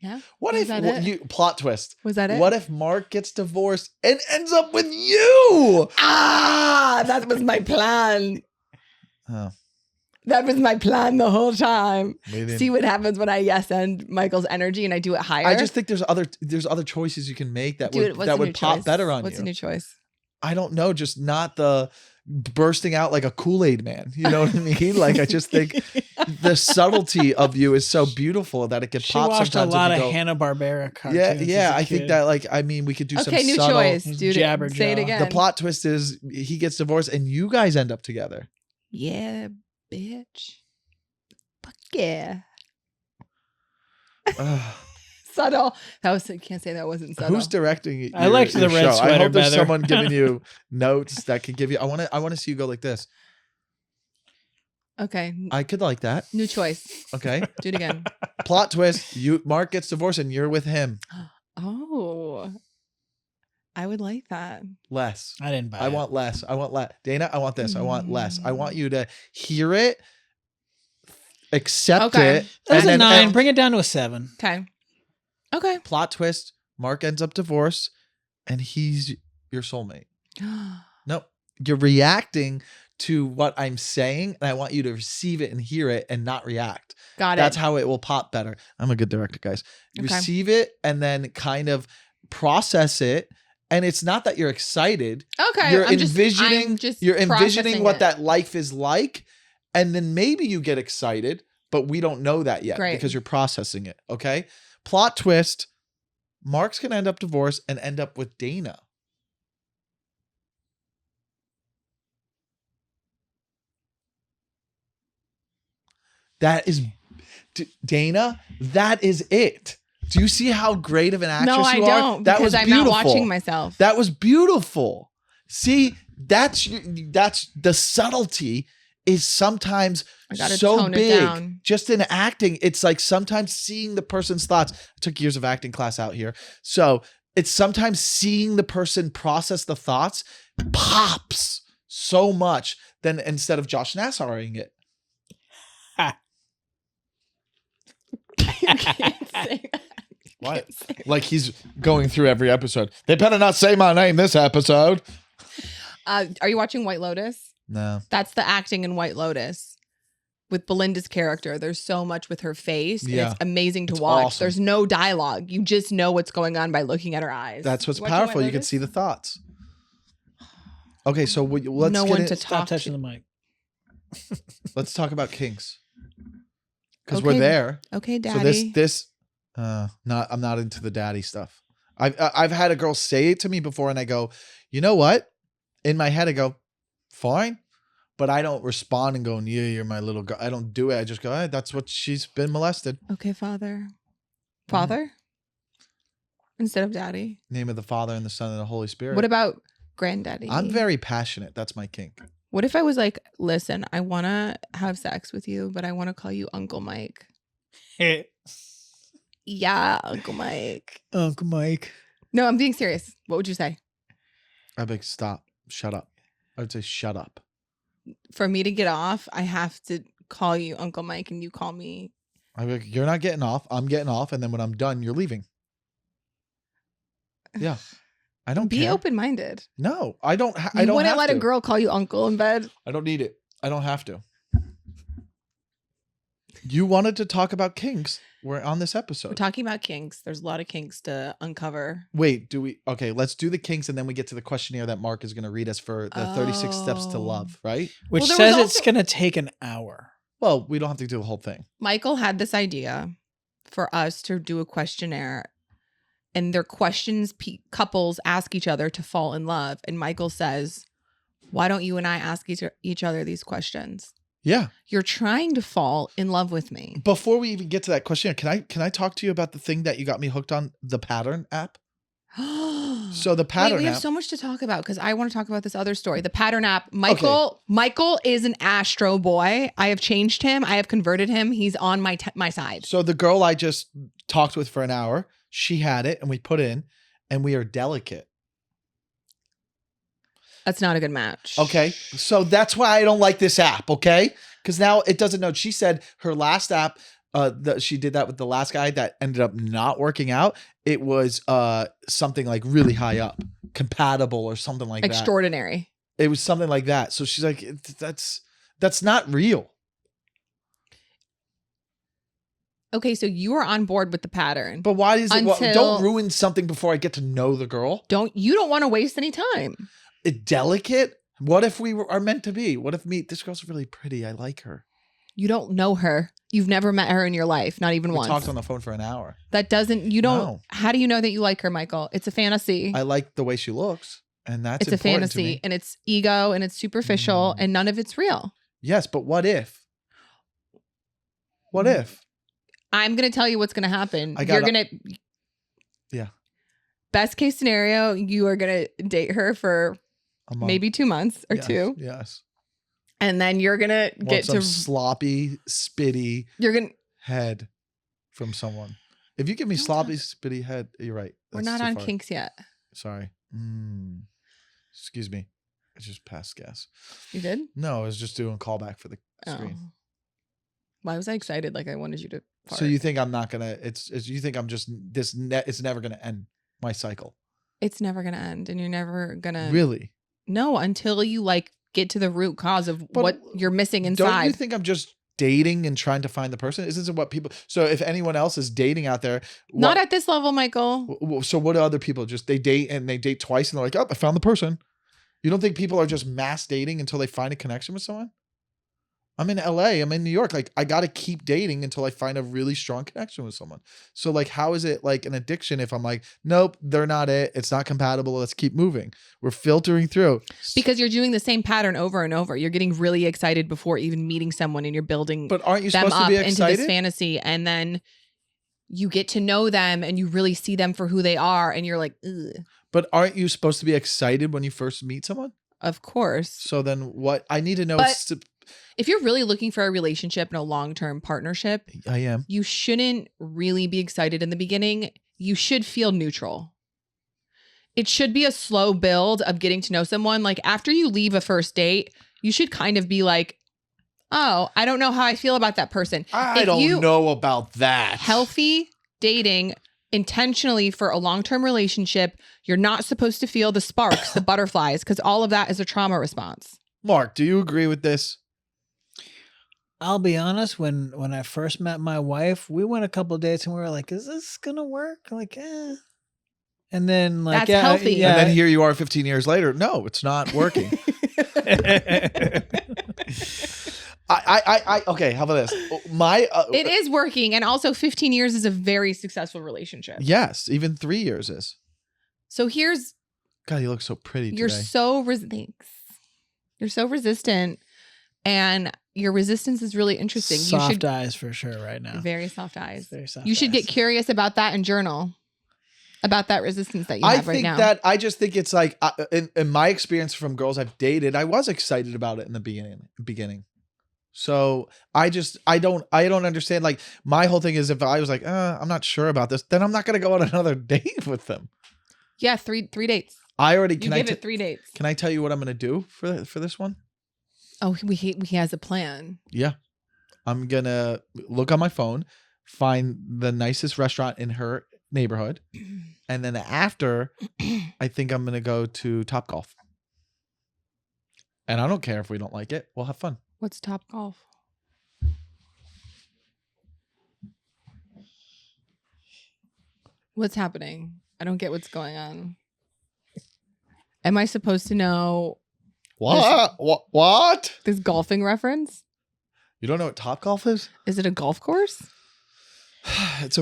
Speaker 2: Yeah.
Speaker 3: What
Speaker 2: Was
Speaker 3: if
Speaker 2: that it?
Speaker 3: you plot twist?
Speaker 2: Was that it?
Speaker 3: What if Mark gets divorced and ends up with you?
Speaker 2: That was my plan.
Speaker 3: Oh,
Speaker 2: That was my plan the whole time.
Speaker 3: we didn't-
Speaker 2: See what happens when I yes end Michael's energy and I do it higher.
Speaker 3: I just think there's other choices you can make that
Speaker 2: Dude, what's the new
Speaker 3: would pop
Speaker 2: choice?
Speaker 3: better on
Speaker 2: What's
Speaker 3: you.
Speaker 2: the new choice?
Speaker 3: I don't know, just not the bursting out like a Kool-Aid man. You know what I mean? Like I just think the subtlety of you is so beautiful that it could
Speaker 1: She
Speaker 3: pop
Speaker 1: watched a
Speaker 3: sometimes.
Speaker 1: lot
Speaker 3: if
Speaker 1: of
Speaker 3: you go,
Speaker 1: Hanna-Barbera cartoons.
Speaker 3: yeah.
Speaker 1: as a
Speaker 3: I think
Speaker 1: kid.
Speaker 3: that like we could do some
Speaker 2: Okay, new
Speaker 3: subtle.
Speaker 2: choice.
Speaker 1: He's
Speaker 2: Dude,
Speaker 1: Jabberjaw.
Speaker 2: say it again.
Speaker 3: The plot twist is he gets divorced and you guys end up together.
Speaker 2: Yeah, bitch. Fuck yeah.
Speaker 3: Ugh.
Speaker 2: Subtle. That was. You can't say that wasn't subtle.
Speaker 3: Who's directing?
Speaker 1: I liked the red
Speaker 3: show?
Speaker 1: sweater
Speaker 3: I hope there's
Speaker 1: better.
Speaker 3: someone giving you notes that could give you. I want to see you go like this.
Speaker 2: Okay.
Speaker 3: I could like that.
Speaker 2: New choice.
Speaker 3: Okay.
Speaker 2: Do it again.
Speaker 3: Plot twist: Mark gets divorced and you're with him.
Speaker 2: Oh, I would like that.
Speaker 3: Less.
Speaker 1: I didn't buy it.
Speaker 3: I want less. I want less. Dana, I want this. I want less. I want you to hear it, accept
Speaker 2: Okay.
Speaker 3: it.
Speaker 1: That was
Speaker 3: and
Speaker 1: a
Speaker 3: then
Speaker 1: 9. Bring it down to a 7.
Speaker 2: Okay. Okay.
Speaker 3: plot twist: Mark ends up divorced, and he's your soulmate. No, you're reacting to what I'm saying, and I want you to receive it and hear it and not react.
Speaker 2: Got it.
Speaker 3: That's how it will pop better. I'm a good director, guys.
Speaker 2: Okay.
Speaker 3: Receive it and then kind of process it. And it's not that you're excited.
Speaker 2: Okay.
Speaker 3: You're
Speaker 2: I'm
Speaker 3: envisioning.
Speaker 2: just
Speaker 3: You're envisioning
Speaker 2: processing
Speaker 3: what
Speaker 2: it.
Speaker 3: that life is like, and then maybe you get excited, but we don't know that yet
Speaker 2: Great.
Speaker 3: because you're processing it. Okay. Plot twist: Mark's gonna end up divorced and end up with Dana. That is Dana. That is it. Do you see how great of an actress
Speaker 2: No, I
Speaker 3: you are?
Speaker 2: don't.
Speaker 3: That
Speaker 2: Because
Speaker 3: was
Speaker 2: I'm
Speaker 3: beautiful.
Speaker 2: not watching myself.
Speaker 3: That was beautiful. See, that's the subtlety is sometimes
Speaker 2: I gotta
Speaker 3: so
Speaker 2: tone it
Speaker 3: big.
Speaker 2: down.
Speaker 3: Just in acting, it's like sometimes seeing the person's thoughts. I took years of acting class out here. So it's sometimes seeing the person process the thoughts pops so much than instead of Josh Nassaring it.
Speaker 2: You can't say that.
Speaker 3: What?
Speaker 2: Can't say that.
Speaker 3: Like he's going through every episode. They better not say my name this episode.
Speaker 2: Are you watching White Lotus?
Speaker 3: No.
Speaker 2: That's the acting in White Lotus with Belinda's character. There's so much with her face. And
Speaker 3: Yeah.
Speaker 2: it's amazing to
Speaker 3: It's
Speaker 2: watch.
Speaker 3: awesome.
Speaker 2: There's no dialogue. You just know what's going on by looking at her eyes.
Speaker 3: That's what's
Speaker 2: You watching
Speaker 3: powerful.
Speaker 2: White
Speaker 3: You can
Speaker 2: Lotus?
Speaker 3: see the thoughts. Okay, so let's
Speaker 2: No
Speaker 3: get
Speaker 2: one
Speaker 3: in-
Speaker 2: to
Speaker 1: Stop
Speaker 2: talk
Speaker 1: touching
Speaker 2: to.
Speaker 1: the mic.
Speaker 3: let's talk about Kinks. Because
Speaker 2: Okay.
Speaker 3: we're there.
Speaker 2: Okay,
Speaker 3: So
Speaker 2: Daddy.
Speaker 3: I'm not into the daddy stuff. I've had a girl say it to me before, and I go, you know what? In my head, I go, fine, but I don't respond and go, yeah, you're my little girl. I don't do it. I just go, hey, that's what she's been molested.
Speaker 2: Okay, Father. Father? Instead of Daddy.
Speaker 3: Name of the Father and the Son and the Holy Spirit.
Speaker 2: What about Granddaddy?
Speaker 3: I'm very passionate. That's my kink.
Speaker 2: What if I was like, listen, I want to have sex with you, but I want to call you Uncle Mike? Yeah, Uncle Mike.
Speaker 1: Uncle Mike.
Speaker 2: No, I'm being serious. What would you say?
Speaker 3: I'd be like, stop, shut up. I would say, shut up.
Speaker 2: For me to get off, I have to call you Uncle Mike and you call me.
Speaker 3: I'd be like, you're not getting off. I'm getting off. And then when I'm done, you're leaving. Yeah. I don't
Speaker 2: Be
Speaker 3: care.
Speaker 2: open-minded.
Speaker 3: No, I don't. I
Speaker 2: You
Speaker 3: don't
Speaker 2: wouldn't
Speaker 3: have
Speaker 2: let
Speaker 3: to.
Speaker 2: a girl call you uncle in bed?
Speaker 3: I don't need it. I don't have to. You wanted to talk about kinks. We're on this
Speaker 2: We're
Speaker 3: episode.
Speaker 2: talking about kinks. There's a lot of kinks to uncover.
Speaker 3: Wait, do we? Okay, let's do the kinks and then we get to the questionnaire that Mark is going to read us for the 36 steps to
Speaker 2: Oh.
Speaker 3: love, right?
Speaker 1: Which
Speaker 2: Well, there was
Speaker 1: says it's
Speaker 2: also-
Speaker 1: going to take an hour.
Speaker 3: Well, we don't have to do the whole thing.
Speaker 2: Michael had this idea for us to do a questionnaire, and they're questions couples ask each other to fall in love. And Michael says, why don't you and I ask each other these questions?
Speaker 3: Yeah.
Speaker 2: You're trying to fall in love with me.
Speaker 3: Before we even get to that questionnaire, can I talk to you about the thing that you got me hooked on, the Pattern app? So the Pattern
Speaker 2: Wait, we have
Speaker 3: app.
Speaker 2: so much to talk about because I want to talk about this other story. The Pattern app. Michael is an Astro boy. I have changed him. I have converted him. He's on my side.
Speaker 3: So the girl I just talked with for an hour, she had it and we put in and we are delicate.
Speaker 2: That's not a good match.
Speaker 3: Okay. So that's why I don't like this app. Okay. Because now it doesn't know. She said her last app, she did that with the last guy that ended up not working out. It was something like really high up, compatible or something like that.
Speaker 2: Extraordinary.
Speaker 3: It was something like that. So she's like, that's not real.
Speaker 2: Okay, so you are on board with the Pattern.
Speaker 3: But why is it?
Speaker 2: Until-
Speaker 3: Don't ruin something before I get to know the girl.
Speaker 2: You don't want to waste any time.
Speaker 3: Delicate. What if we are meant to be? What if this girl's really pretty? I like her.
Speaker 2: You don't know her. You've never met her in your life, not even
Speaker 3: We
Speaker 2: once.
Speaker 3: talked on the phone for an hour.
Speaker 2: That doesn't, you don't,
Speaker 3: No.
Speaker 2: how do you know that you like her, Michael? It's a fantasy.
Speaker 3: I like the way she looks, and that's
Speaker 2: It's a
Speaker 3: important to
Speaker 2: fantasy
Speaker 3: me.
Speaker 2: and it's ego and it's superficial and none of it's real.
Speaker 3: Yes, but what if? What
Speaker 2: Mm.
Speaker 3: if?
Speaker 2: I'm going to tell you what's going to happen.
Speaker 3: Yeah.
Speaker 2: Best case scenario, you are going to date her for maybe 2 months or 2.
Speaker 3: Yes.
Speaker 2: And then you're going to get
Speaker 3: some
Speaker 2: to
Speaker 3: sloppy, spitty head from someone. If you give me sloppy, spitty head, you're right.
Speaker 2: We're not on Kinks yet.
Speaker 3: Sorry. Excuse me. I just passed gas.
Speaker 2: You did?
Speaker 3: No, I was just doing callback for the screen.
Speaker 2: Why was I excited? Like I wanted you to fart.
Speaker 3: So you think I'm not gonna? You think I'm just this? It's never gonna end my cycle.
Speaker 2: It's never gonna end, and you're never gonna
Speaker 3: really.
Speaker 2: No, until you like get to the root cause of what you're missing inside.
Speaker 3: Don't you think I'm just dating and trying to find the person? Isn't it what people? So if anyone else is dating out there,
Speaker 2: not at this level, Michael.
Speaker 3: So what do other people just? They date and they date twice and they're like, oh, I found the person. You don't think people are just mass dating until they find a connection with someone? I'm in LA. I'm in New York. Like I got to keep dating until I find a really strong connection with someone. So like, how is it like an addiction if I'm like, nope, they're not it. It's not compatible. Let's keep moving. We're filtering through.
Speaker 2: Because you're doing the same pattern over and over. You're getting really excited before even meeting someone and you're building
Speaker 3: but aren't you
Speaker 2: them
Speaker 3: supposed
Speaker 2: up
Speaker 3: to be
Speaker 2: into
Speaker 3: excited?
Speaker 2: this fantasy. And then you get to know them and you really see them for who they are. And you're like, ugh.
Speaker 3: But aren't you supposed to be excited when you first meet someone?
Speaker 2: Of course.
Speaker 3: So then what? I need to know.
Speaker 2: If you're really looking for a relationship and a long-term partnership,
Speaker 3: I am.
Speaker 2: You shouldn't really be excited in the beginning. You should feel neutral. It should be a slow build of getting to know someone. Like after you leave a first date, you should kind of be like, oh, I don't know how I feel about that person.
Speaker 3: I don't know about that.
Speaker 2: Healthy dating intentionally for a long-term relationship, you're not supposed to feel the sparks, the butterflies, because all of that is a trauma response.
Speaker 3: Mark, do you agree with this?
Speaker 1: I'll be honest, when I first met my wife, we went a couple of dates and we were like, is this gonna work? Like, and then like,
Speaker 2: that's healthy.
Speaker 3: Yeah. And then here you are 15 years later. No, it's not working. Okay, how about this?
Speaker 2: It is working. And also 15 years is a very successful relationship.
Speaker 3: Yes, even 3 years is.
Speaker 2: So here's.
Speaker 3: God, you look so pretty today.
Speaker 2: Thanks. You're so resistant. And your resistance is really interesting.
Speaker 1: Soft eyes for sure right now.
Speaker 2: Very soft eyes.
Speaker 1: Very soft
Speaker 2: you should
Speaker 1: eyes.
Speaker 2: get curious about that and journal about that resistance that you have right now.
Speaker 3: I just think it's like, in my experience from girls I've dated, I was excited about it in the beginning. So I don't understand. Like my whole thing is if I was like, I'm not sure about this, then I'm not going to go on another date with them.
Speaker 2: Yeah. Three dates.
Speaker 3: Give
Speaker 2: it 3 dates.
Speaker 3: Can I tell you what I'm going to do for this one?
Speaker 2: Oh, he has a plan.
Speaker 3: Yeah. I'm going to look on my phone, find the nicest restaurant in her neighborhood. And then after, I think I'm going to go to Topgolf. And I don't care if we don't like it. We'll have fun.
Speaker 2: What's Topgolf? What's happening? I don't get what's going on. Am I supposed to know
Speaker 3: What?
Speaker 2: this golfing reference?
Speaker 3: You don't know what Topgolf is?
Speaker 2: Is it a golf course?
Speaker 3: It's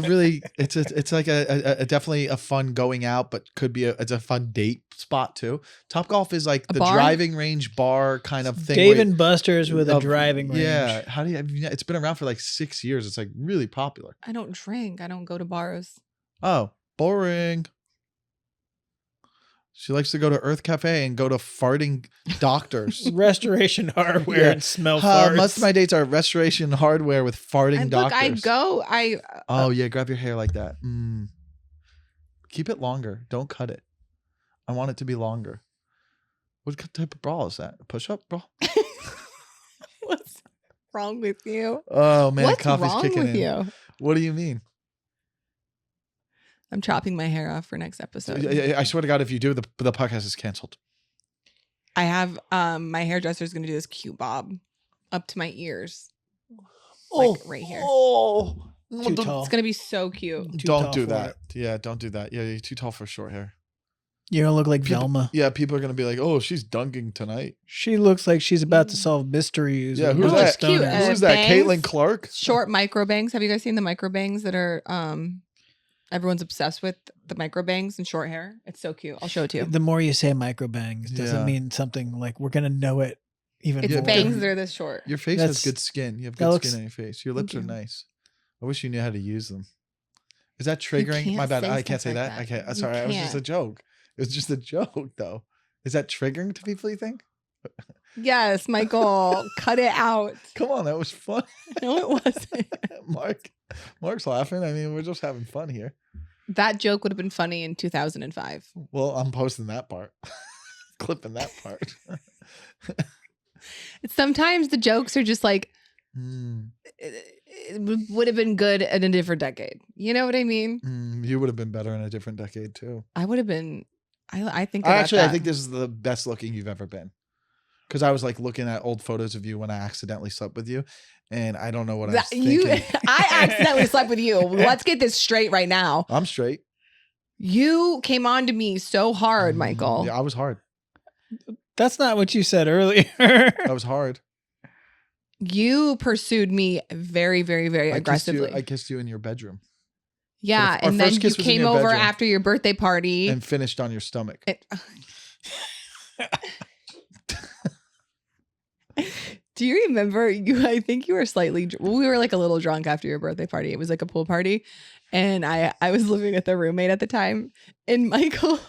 Speaker 3: like a definitely a fun going out, but it's a fun date spot too. Topgolf is like the driving range bar kind of thing.
Speaker 1: Dave and Buster's with a driving range.
Speaker 3: Yeah. It's been around for like 6 years. It's like really popular.
Speaker 2: I don't drink. I don't go to bars.
Speaker 3: Oh, boring. She likes to go to Earth Cafe and go to farting doctors.
Speaker 1: Restoration Hardware and smell farts.
Speaker 3: Most of my dates are Restoration Hardware with farting doctors. Oh yeah, grab your hair like that. Keep it longer. Don't cut it. I want it to be longer. What type of bra is that? A push-up bra?
Speaker 2: What's wrong with you?
Speaker 3: Oh man,
Speaker 2: what's
Speaker 3: coffee's
Speaker 2: wrong
Speaker 3: kicking
Speaker 2: with
Speaker 3: in.
Speaker 2: You?
Speaker 3: What do you mean?
Speaker 2: I'm chopping my hair off for next episode.
Speaker 3: I swear to God, if you do, the podcast is canceled.
Speaker 2: I have my hairdresser is going to do this cute bob up to my ears, like right here.
Speaker 1: Oh, too tall.
Speaker 2: It's going to be so cute.
Speaker 3: Don't do that. Yeah, don't do that. Yeah, you're too tall for short hair.
Speaker 1: You're gonna look like Velma.
Speaker 3: Yeah, people are gonna be like, "Oh, she's dunking tonight."
Speaker 1: She looks like she's about to solve mysteries.
Speaker 3: Yeah, who's that?
Speaker 2: Cute.
Speaker 3: Who's that? Caitlin Clark.
Speaker 2: Short micro bangs. Have you guys seen the micro bangs that are everyone's obsessed with the micro bangs and short hair? It's so cute. I'll show it to you.
Speaker 1: The more you say micro bangs doesn't mean something like we're gonna know it even
Speaker 2: it's
Speaker 1: more.
Speaker 2: bangs that are this short.
Speaker 3: Your face has good skin. You have good skin on your face. Your lips are nice. I wish you knew how to use them. Is that triggering? My bad. I can't say
Speaker 2: stuff
Speaker 3: that.
Speaker 2: like that.
Speaker 3: I can't. Sorry. It was just a joke. It was just a joke, though. Is that triggering to people, you think?
Speaker 2: Yes, Michael, cut it out.
Speaker 3: Come on, that was fun.
Speaker 2: No, it wasn't.
Speaker 3: Mark's laughing. I mean, we're just having fun here.
Speaker 2: That joke would have been funny in 2005.
Speaker 3: Well, I'm posting that part. Clipping that part.
Speaker 2: Sometimes the jokes are just like, it would have been good in a different decade. You know what I mean?
Speaker 3: You would have been better in a different decade, too.
Speaker 2: I would have been. I think about
Speaker 3: Actually,
Speaker 2: that.
Speaker 3: I think this is the best looking you've ever been. Because I was like looking at old photos of you when I accidentally slept with you, and I don't know what I was thinking.
Speaker 2: I accidentally slept with you. Let's get this straight right now.
Speaker 3: I'm straight.
Speaker 2: You came on to me so hard, Michael.
Speaker 3: Yeah, I was hard.
Speaker 1: That's not what you said earlier.
Speaker 3: That was hard.
Speaker 2: You pursued me very, very, very aggressively.
Speaker 3: I kissed you in your bedroom.
Speaker 2: Yeah,
Speaker 3: our
Speaker 2: and then
Speaker 3: first
Speaker 2: you
Speaker 3: kiss was in
Speaker 2: came
Speaker 3: your
Speaker 2: over
Speaker 3: bedroom.
Speaker 2: after your birthday party.
Speaker 3: And finished on your stomach.
Speaker 2: Do you remember I think you were slightly we were like a little drunk after your birthday party. It was like a pool party, and I was living with a roommate at the time, and Michael,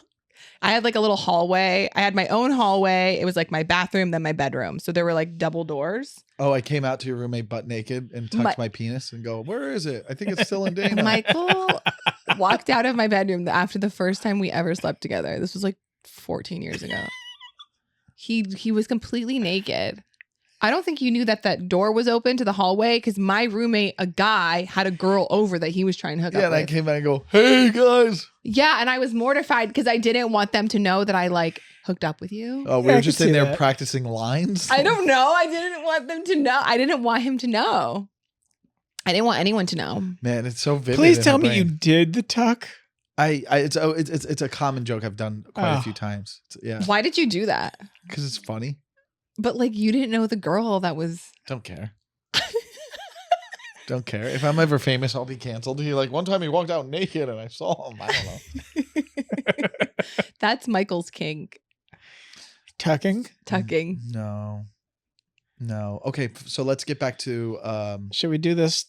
Speaker 2: I had like a little hallway. I had my own hallway. It was like my bathroom, then my bedroom. So there were like double doors.
Speaker 3: Oh, I came out to your roommate butt naked and tucked my penis and go, where is it? I think it's still in Dana.
Speaker 2: Michael walked out of my bedroom after the first time we ever slept together. This was like 14 years ago. He was completely naked. I don't think you knew that door was open to the hallway because my roommate, a guy, had a girl over that he was trying to hook up
Speaker 3: and
Speaker 2: with.
Speaker 3: I came out and go, hey guys.
Speaker 2: Yeah, and I was mortified because I didn't want them to know that I like hooked up with you.
Speaker 3: Oh, we were just in there practicing lines.
Speaker 2: I don't know. I didn't want them to know. I didn't want him to know. I didn't want anyone to know.
Speaker 3: Man, it's so vivid.
Speaker 1: Please tell me you did the tuck.
Speaker 3: It's a common joke I've done quite a few times. Yeah.
Speaker 2: Why did you do that?
Speaker 3: Because it's funny.
Speaker 2: But like you didn't know the girl that was.
Speaker 3: Don't care. Don't care. If I'm ever famous, I'll be canceled. He like one time he walked out naked and I saw him. I don't know.
Speaker 2: That's Michael's kink.
Speaker 1: Tucking.
Speaker 3: No. Okay, so let's get back to.
Speaker 1: Should we do this?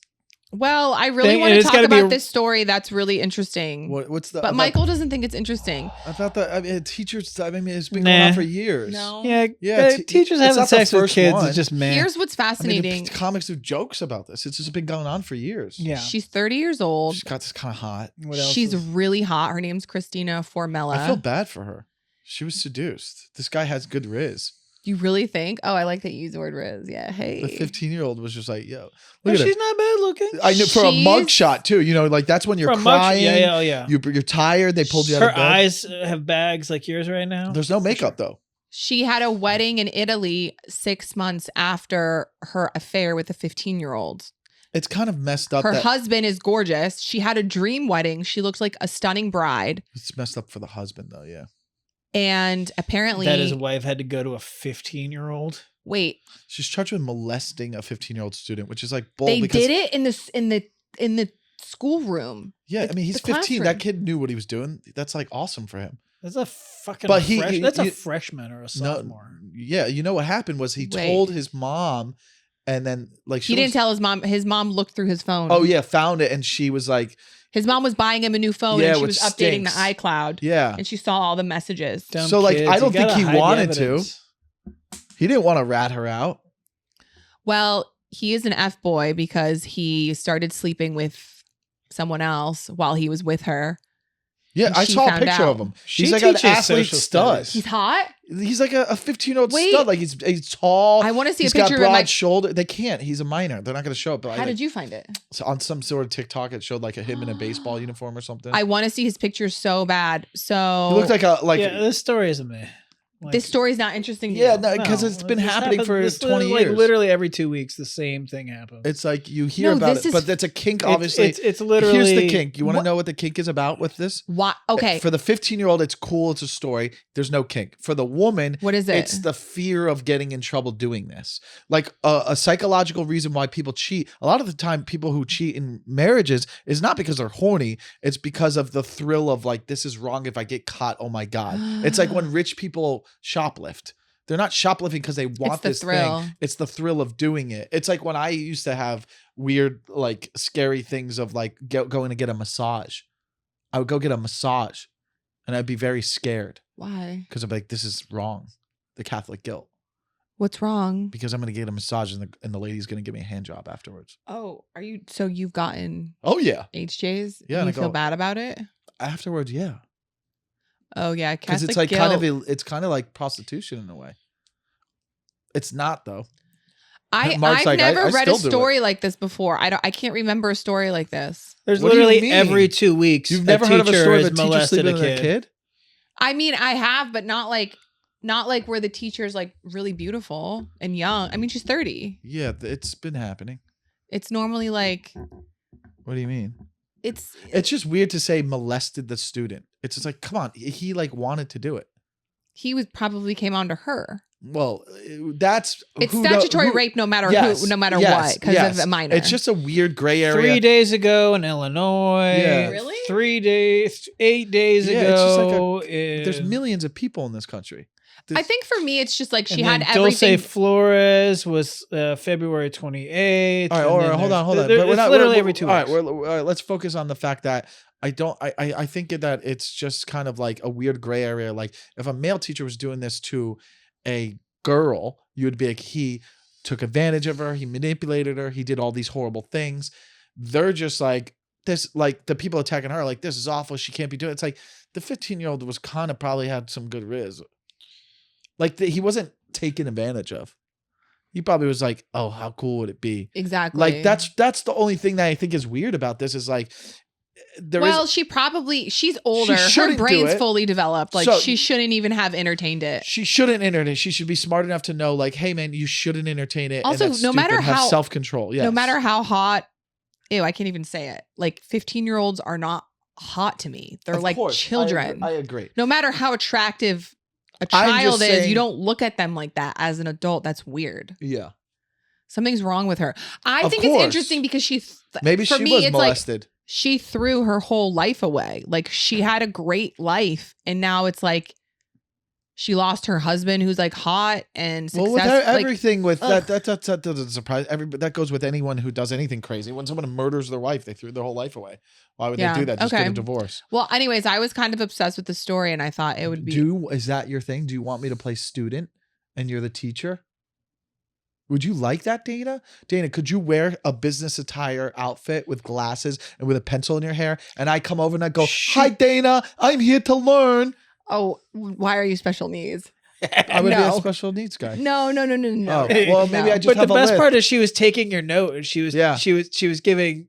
Speaker 2: Well, I really want to talk about this story. That's really interesting.
Speaker 3: What's the?
Speaker 2: But Michael doesn't think it's interesting.
Speaker 3: I thought that. I mean, teachers. I mean, it's been going on for years.
Speaker 2: No.
Speaker 1: Yeah. Teachers having sex with kids is just man.
Speaker 2: Here's what's fascinating.
Speaker 3: I mean, the comics do jokes about this. It's just been going on for years.
Speaker 1: Yeah.
Speaker 2: She's 30 years old.
Speaker 3: She's got this kind of hot.
Speaker 1: What else?
Speaker 2: She's really hot. Her name's Christina Formella.
Speaker 3: I feel bad for her. She was seduced. This guy has good riz.
Speaker 2: You really think? Oh, I like that you use the word riz. Yeah. Hey.
Speaker 3: The 15-year-old was just like, yo.
Speaker 1: Well, she's not bad looking.
Speaker 3: I know for a mugshot too. You know, like that's when you're crying.
Speaker 1: Yeah.
Speaker 3: You're tired. They pulled you out of bed.
Speaker 1: Her eyes have bags like yours right now.
Speaker 3: There's no makeup though.
Speaker 2: She had a wedding in Italy 6 months after her affair with a 15-year-old.
Speaker 3: It's kind of messed up.
Speaker 2: Her husband is gorgeous. She had a dream wedding. She looks like a stunning bride.
Speaker 3: It's messed up for the husband though. Yeah.
Speaker 2: And apparently
Speaker 1: that his wife had to go to a 15-year-old.
Speaker 2: Wait.
Speaker 3: She's charged with molesting a 15-year-old student, which is like bull.
Speaker 2: They did it in the schoolroom.
Speaker 3: Yeah, I mean he's 15.
Speaker 2: classroom.
Speaker 3: That kid knew what he was doing. That's like awesome for him.
Speaker 1: That's a fucking.
Speaker 3: But
Speaker 1: that's a freshman or a sophomore.
Speaker 3: Yeah, you know what happened was he told his mom, and then like
Speaker 2: he didn't tell his mom. His mom looked through his phone.
Speaker 3: Oh yeah, found it, and she was like.
Speaker 2: His mom was buying him a new phone and she was updating the iCloud.
Speaker 3: Yeah.
Speaker 2: And she saw all the messages.
Speaker 3: So like, I don't think he wanted to. He didn't want to rat her out.
Speaker 2: Well, he is an F-boy because he started sleeping with someone else while he was with her.
Speaker 3: Yeah, I saw a picture of him. He's like an athlete stud.
Speaker 2: He's hot?
Speaker 3: He's like a 15-year-old stud. Like he's tall.
Speaker 2: I want to see a picture
Speaker 3: of him. He's got broad shoulder. They can't. He's a minor. They're not going to show it. But
Speaker 2: how did you find it?
Speaker 3: So on some sort of TikTok, it showed like him in a baseball uniform or something.
Speaker 2: I want to see his picture so bad. So
Speaker 3: he looked like
Speaker 1: yeah. This story isn't me.
Speaker 2: Like, this story's not interesting to
Speaker 3: you.
Speaker 2: No,
Speaker 3: because it's been happening for 20 years.
Speaker 1: Like literally every 2 weeks, the same thing happens.
Speaker 3: It's like you hear about it, but that's a kink. Obviously,
Speaker 1: it's literally.
Speaker 3: Here's the kink. You want to know what the kink is about with this?
Speaker 2: What? Okay.
Speaker 3: For the 15-year-old, it's cool. It's a story. There's no kink. For the woman,
Speaker 2: what is it?
Speaker 3: It's the fear of getting in trouble doing this. Like a psychological reason why people cheat. A lot of the time, people who cheat in marriages is not because they're horny. It's because of the thrill of like, this is wrong if I get caught. Oh my God. It's like when rich people shoplift. They're not shoplifting because they want
Speaker 2: the
Speaker 3: this
Speaker 2: thrill.
Speaker 3: thing. It's the thrill of doing it. It's like when I used to have weird, like scary things of like going to get a massage. I would go get a massage and I'd be very scared
Speaker 2: Why?
Speaker 3: because I'm like, this is wrong. The Catholic guilt.
Speaker 2: What's wrong?
Speaker 3: Because I'm going to get a massage and the lady's going to give me a hand job afterwards.
Speaker 2: Oh, are you? So you've gotten
Speaker 3: Oh, yeah.
Speaker 2: HJs?
Speaker 3: Yeah,
Speaker 2: And
Speaker 3: and
Speaker 2: you
Speaker 3: I
Speaker 2: feel
Speaker 3: go-
Speaker 2: bad about it?
Speaker 3: Afterwards, yeah.
Speaker 2: Oh yeah,
Speaker 3: Because
Speaker 2: Catholic
Speaker 3: it's like
Speaker 2: guilt.
Speaker 3: it's kind of like prostitution in a way. It's not though.
Speaker 2: I've
Speaker 3: Mark's like,
Speaker 2: never
Speaker 3: I
Speaker 2: read
Speaker 3: still
Speaker 2: a
Speaker 3: do it.
Speaker 2: story like this before. I can't remember a story like this.
Speaker 1: There's
Speaker 3: What do you
Speaker 1: literally
Speaker 3: mean?
Speaker 1: every 2 weeks.
Speaker 3: You've never heard of a
Speaker 1: teacher
Speaker 3: story
Speaker 1: has
Speaker 3: of a teacher
Speaker 1: molested
Speaker 3: sleeping with a kid?
Speaker 2: I mean, I have, but not like where the teacher's like really beautiful and young. I mean, she's 30.
Speaker 3: Yeah, it's been happening.
Speaker 2: It's normally like
Speaker 3: What do you mean?
Speaker 2: it's
Speaker 3: It's just weird to say molested the student. It's just like, come on, he like wanted to do it.
Speaker 2: he was probably came on to her.
Speaker 3: Well, that's
Speaker 2: It's statutory rape no matter
Speaker 3: Yes,
Speaker 2: who, no matter
Speaker 3: yes,
Speaker 2: what, because
Speaker 3: yes.
Speaker 2: of a minor.
Speaker 3: It's just a weird gray area.
Speaker 1: 3 days ago in Illinois.
Speaker 3: Yeah.
Speaker 2: Really?
Speaker 1: 3 days, 8 days
Speaker 3: Yeah, it's just like
Speaker 1: ago.
Speaker 3: There's millions of people in this country.
Speaker 2: I think for me, it's just like she
Speaker 1: and
Speaker 2: had
Speaker 1: then Dulce
Speaker 2: everything.
Speaker 1: Flores was February 28th.
Speaker 3: All right, hold on. But
Speaker 1: It's literally every 2
Speaker 3: All
Speaker 1: weeks.
Speaker 3: right, all right, let's focus on the fact that I think that it's just kind of like a weird gray area. Like if a male teacher was doing this to a girl, you would be like, he took advantage of her, he manipulated her, he did all these horrible things. They're just like this, like the people attacking her, like this is awful, she can't be doing it. It's like the 15-year-old was kind of probably had some good riz. Like he wasn't taken advantage of. He probably was like, oh, how cool would it be?
Speaker 2: Exactly.
Speaker 3: Like that's the only thing that I think is weird about this is like
Speaker 2: she's older. Her
Speaker 3: shouldn't do
Speaker 2: brain's
Speaker 3: it.
Speaker 2: fully developed. Like
Speaker 3: So-
Speaker 2: she shouldn't even have entertained it.
Speaker 3: she shouldn't entertain it. She should be smart enough to know, like, hey man, you shouldn't entertain it.
Speaker 2: Also,
Speaker 3: and that's
Speaker 2: no matter
Speaker 3: stupid. Have
Speaker 2: how-
Speaker 3: self-control. Yes.
Speaker 2: No matter how hot, ew, I can't even say it. Like 15-year-olds are not hot to me. They're
Speaker 3: Of
Speaker 2: like
Speaker 3: course,
Speaker 2: children.
Speaker 3: I agree.
Speaker 2: No matter how attractive a
Speaker 3: I'm
Speaker 2: child
Speaker 3: just
Speaker 2: is,
Speaker 3: saying-
Speaker 2: you don't look at them like that as an adult. That's weird.
Speaker 3: Yeah.
Speaker 2: Something's wrong with her. I
Speaker 3: Of
Speaker 2: think
Speaker 3: course.
Speaker 2: it's interesting because
Speaker 3: Maybe
Speaker 2: for
Speaker 3: she
Speaker 2: me,
Speaker 3: was
Speaker 2: it's like
Speaker 3: molested.
Speaker 2: she threw her whole life away. Like she had a great life, and now it's like she lost her husband, who's like hot and
Speaker 3: Well, with
Speaker 2: successful.
Speaker 3: everything with
Speaker 2: ugh.
Speaker 3: that doesn't surprise everybody. That goes with anyone who does anything crazy. When someone murders their wife, they threw their whole life away. Why would
Speaker 2: Yeah,
Speaker 3: they do that? Just get
Speaker 2: okay.
Speaker 3: a divorce.
Speaker 2: Well, anyways, I was kind of obsessed with the story, and I thought it would be.
Speaker 3: Is that your thing? Do you want me to play student and you're the teacher? Would you like that, Dana? Dana, could you wear a business attire outfit with glasses and with a pencil in your hair? And I come over and I go, "Hi, Dana, I'm here to learn."
Speaker 2: Oh, why are you special needs?
Speaker 3: I would be a
Speaker 2: No.
Speaker 3: special needs guy.
Speaker 2: No.
Speaker 3: Oh, well, maybe
Speaker 2: No.
Speaker 3: I just
Speaker 1: But the
Speaker 3: have a
Speaker 1: best
Speaker 3: list.
Speaker 1: part is she was taking your note and she was
Speaker 3: Yeah.
Speaker 1: she was giving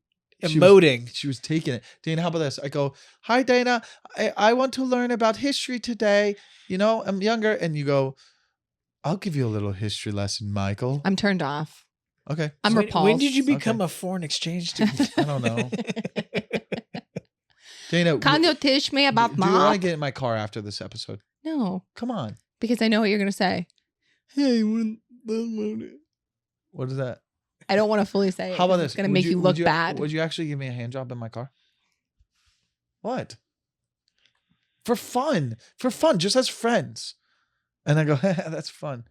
Speaker 3: She was-
Speaker 1: emoting.
Speaker 3: She was taking it. Dana, how about this? I go, "Hi, Dana. I want to learn about history today. You know, I'm younger." And you go, "I'll give you a little history lesson, Michael."
Speaker 2: I'm turned off.
Speaker 3: Okay.
Speaker 2: I'm
Speaker 1: when,
Speaker 2: repulsed.
Speaker 1: when did you become
Speaker 3: Okay.
Speaker 1: a foreign exchange student?
Speaker 3: I don't know. Dana,
Speaker 2: Can you teach me about
Speaker 3: do you want to
Speaker 2: mop?
Speaker 3: get in my car after this episode?
Speaker 2: No,
Speaker 3: Come on.
Speaker 2: because I know what you're gonna say.
Speaker 3: Hey, what is that?
Speaker 2: I don't want to fully say it.
Speaker 3: How about
Speaker 2: 'cause
Speaker 3: this?
Speaker 2: It's gonna
Speaker 3: Would
Speaker 2: make you look
Speaker 3: would
Speaker 2: bad.
Speaker 3: Would you actually give me a hand job in my car? What? For fun. For fun, just as friends. And I go, "That's fun."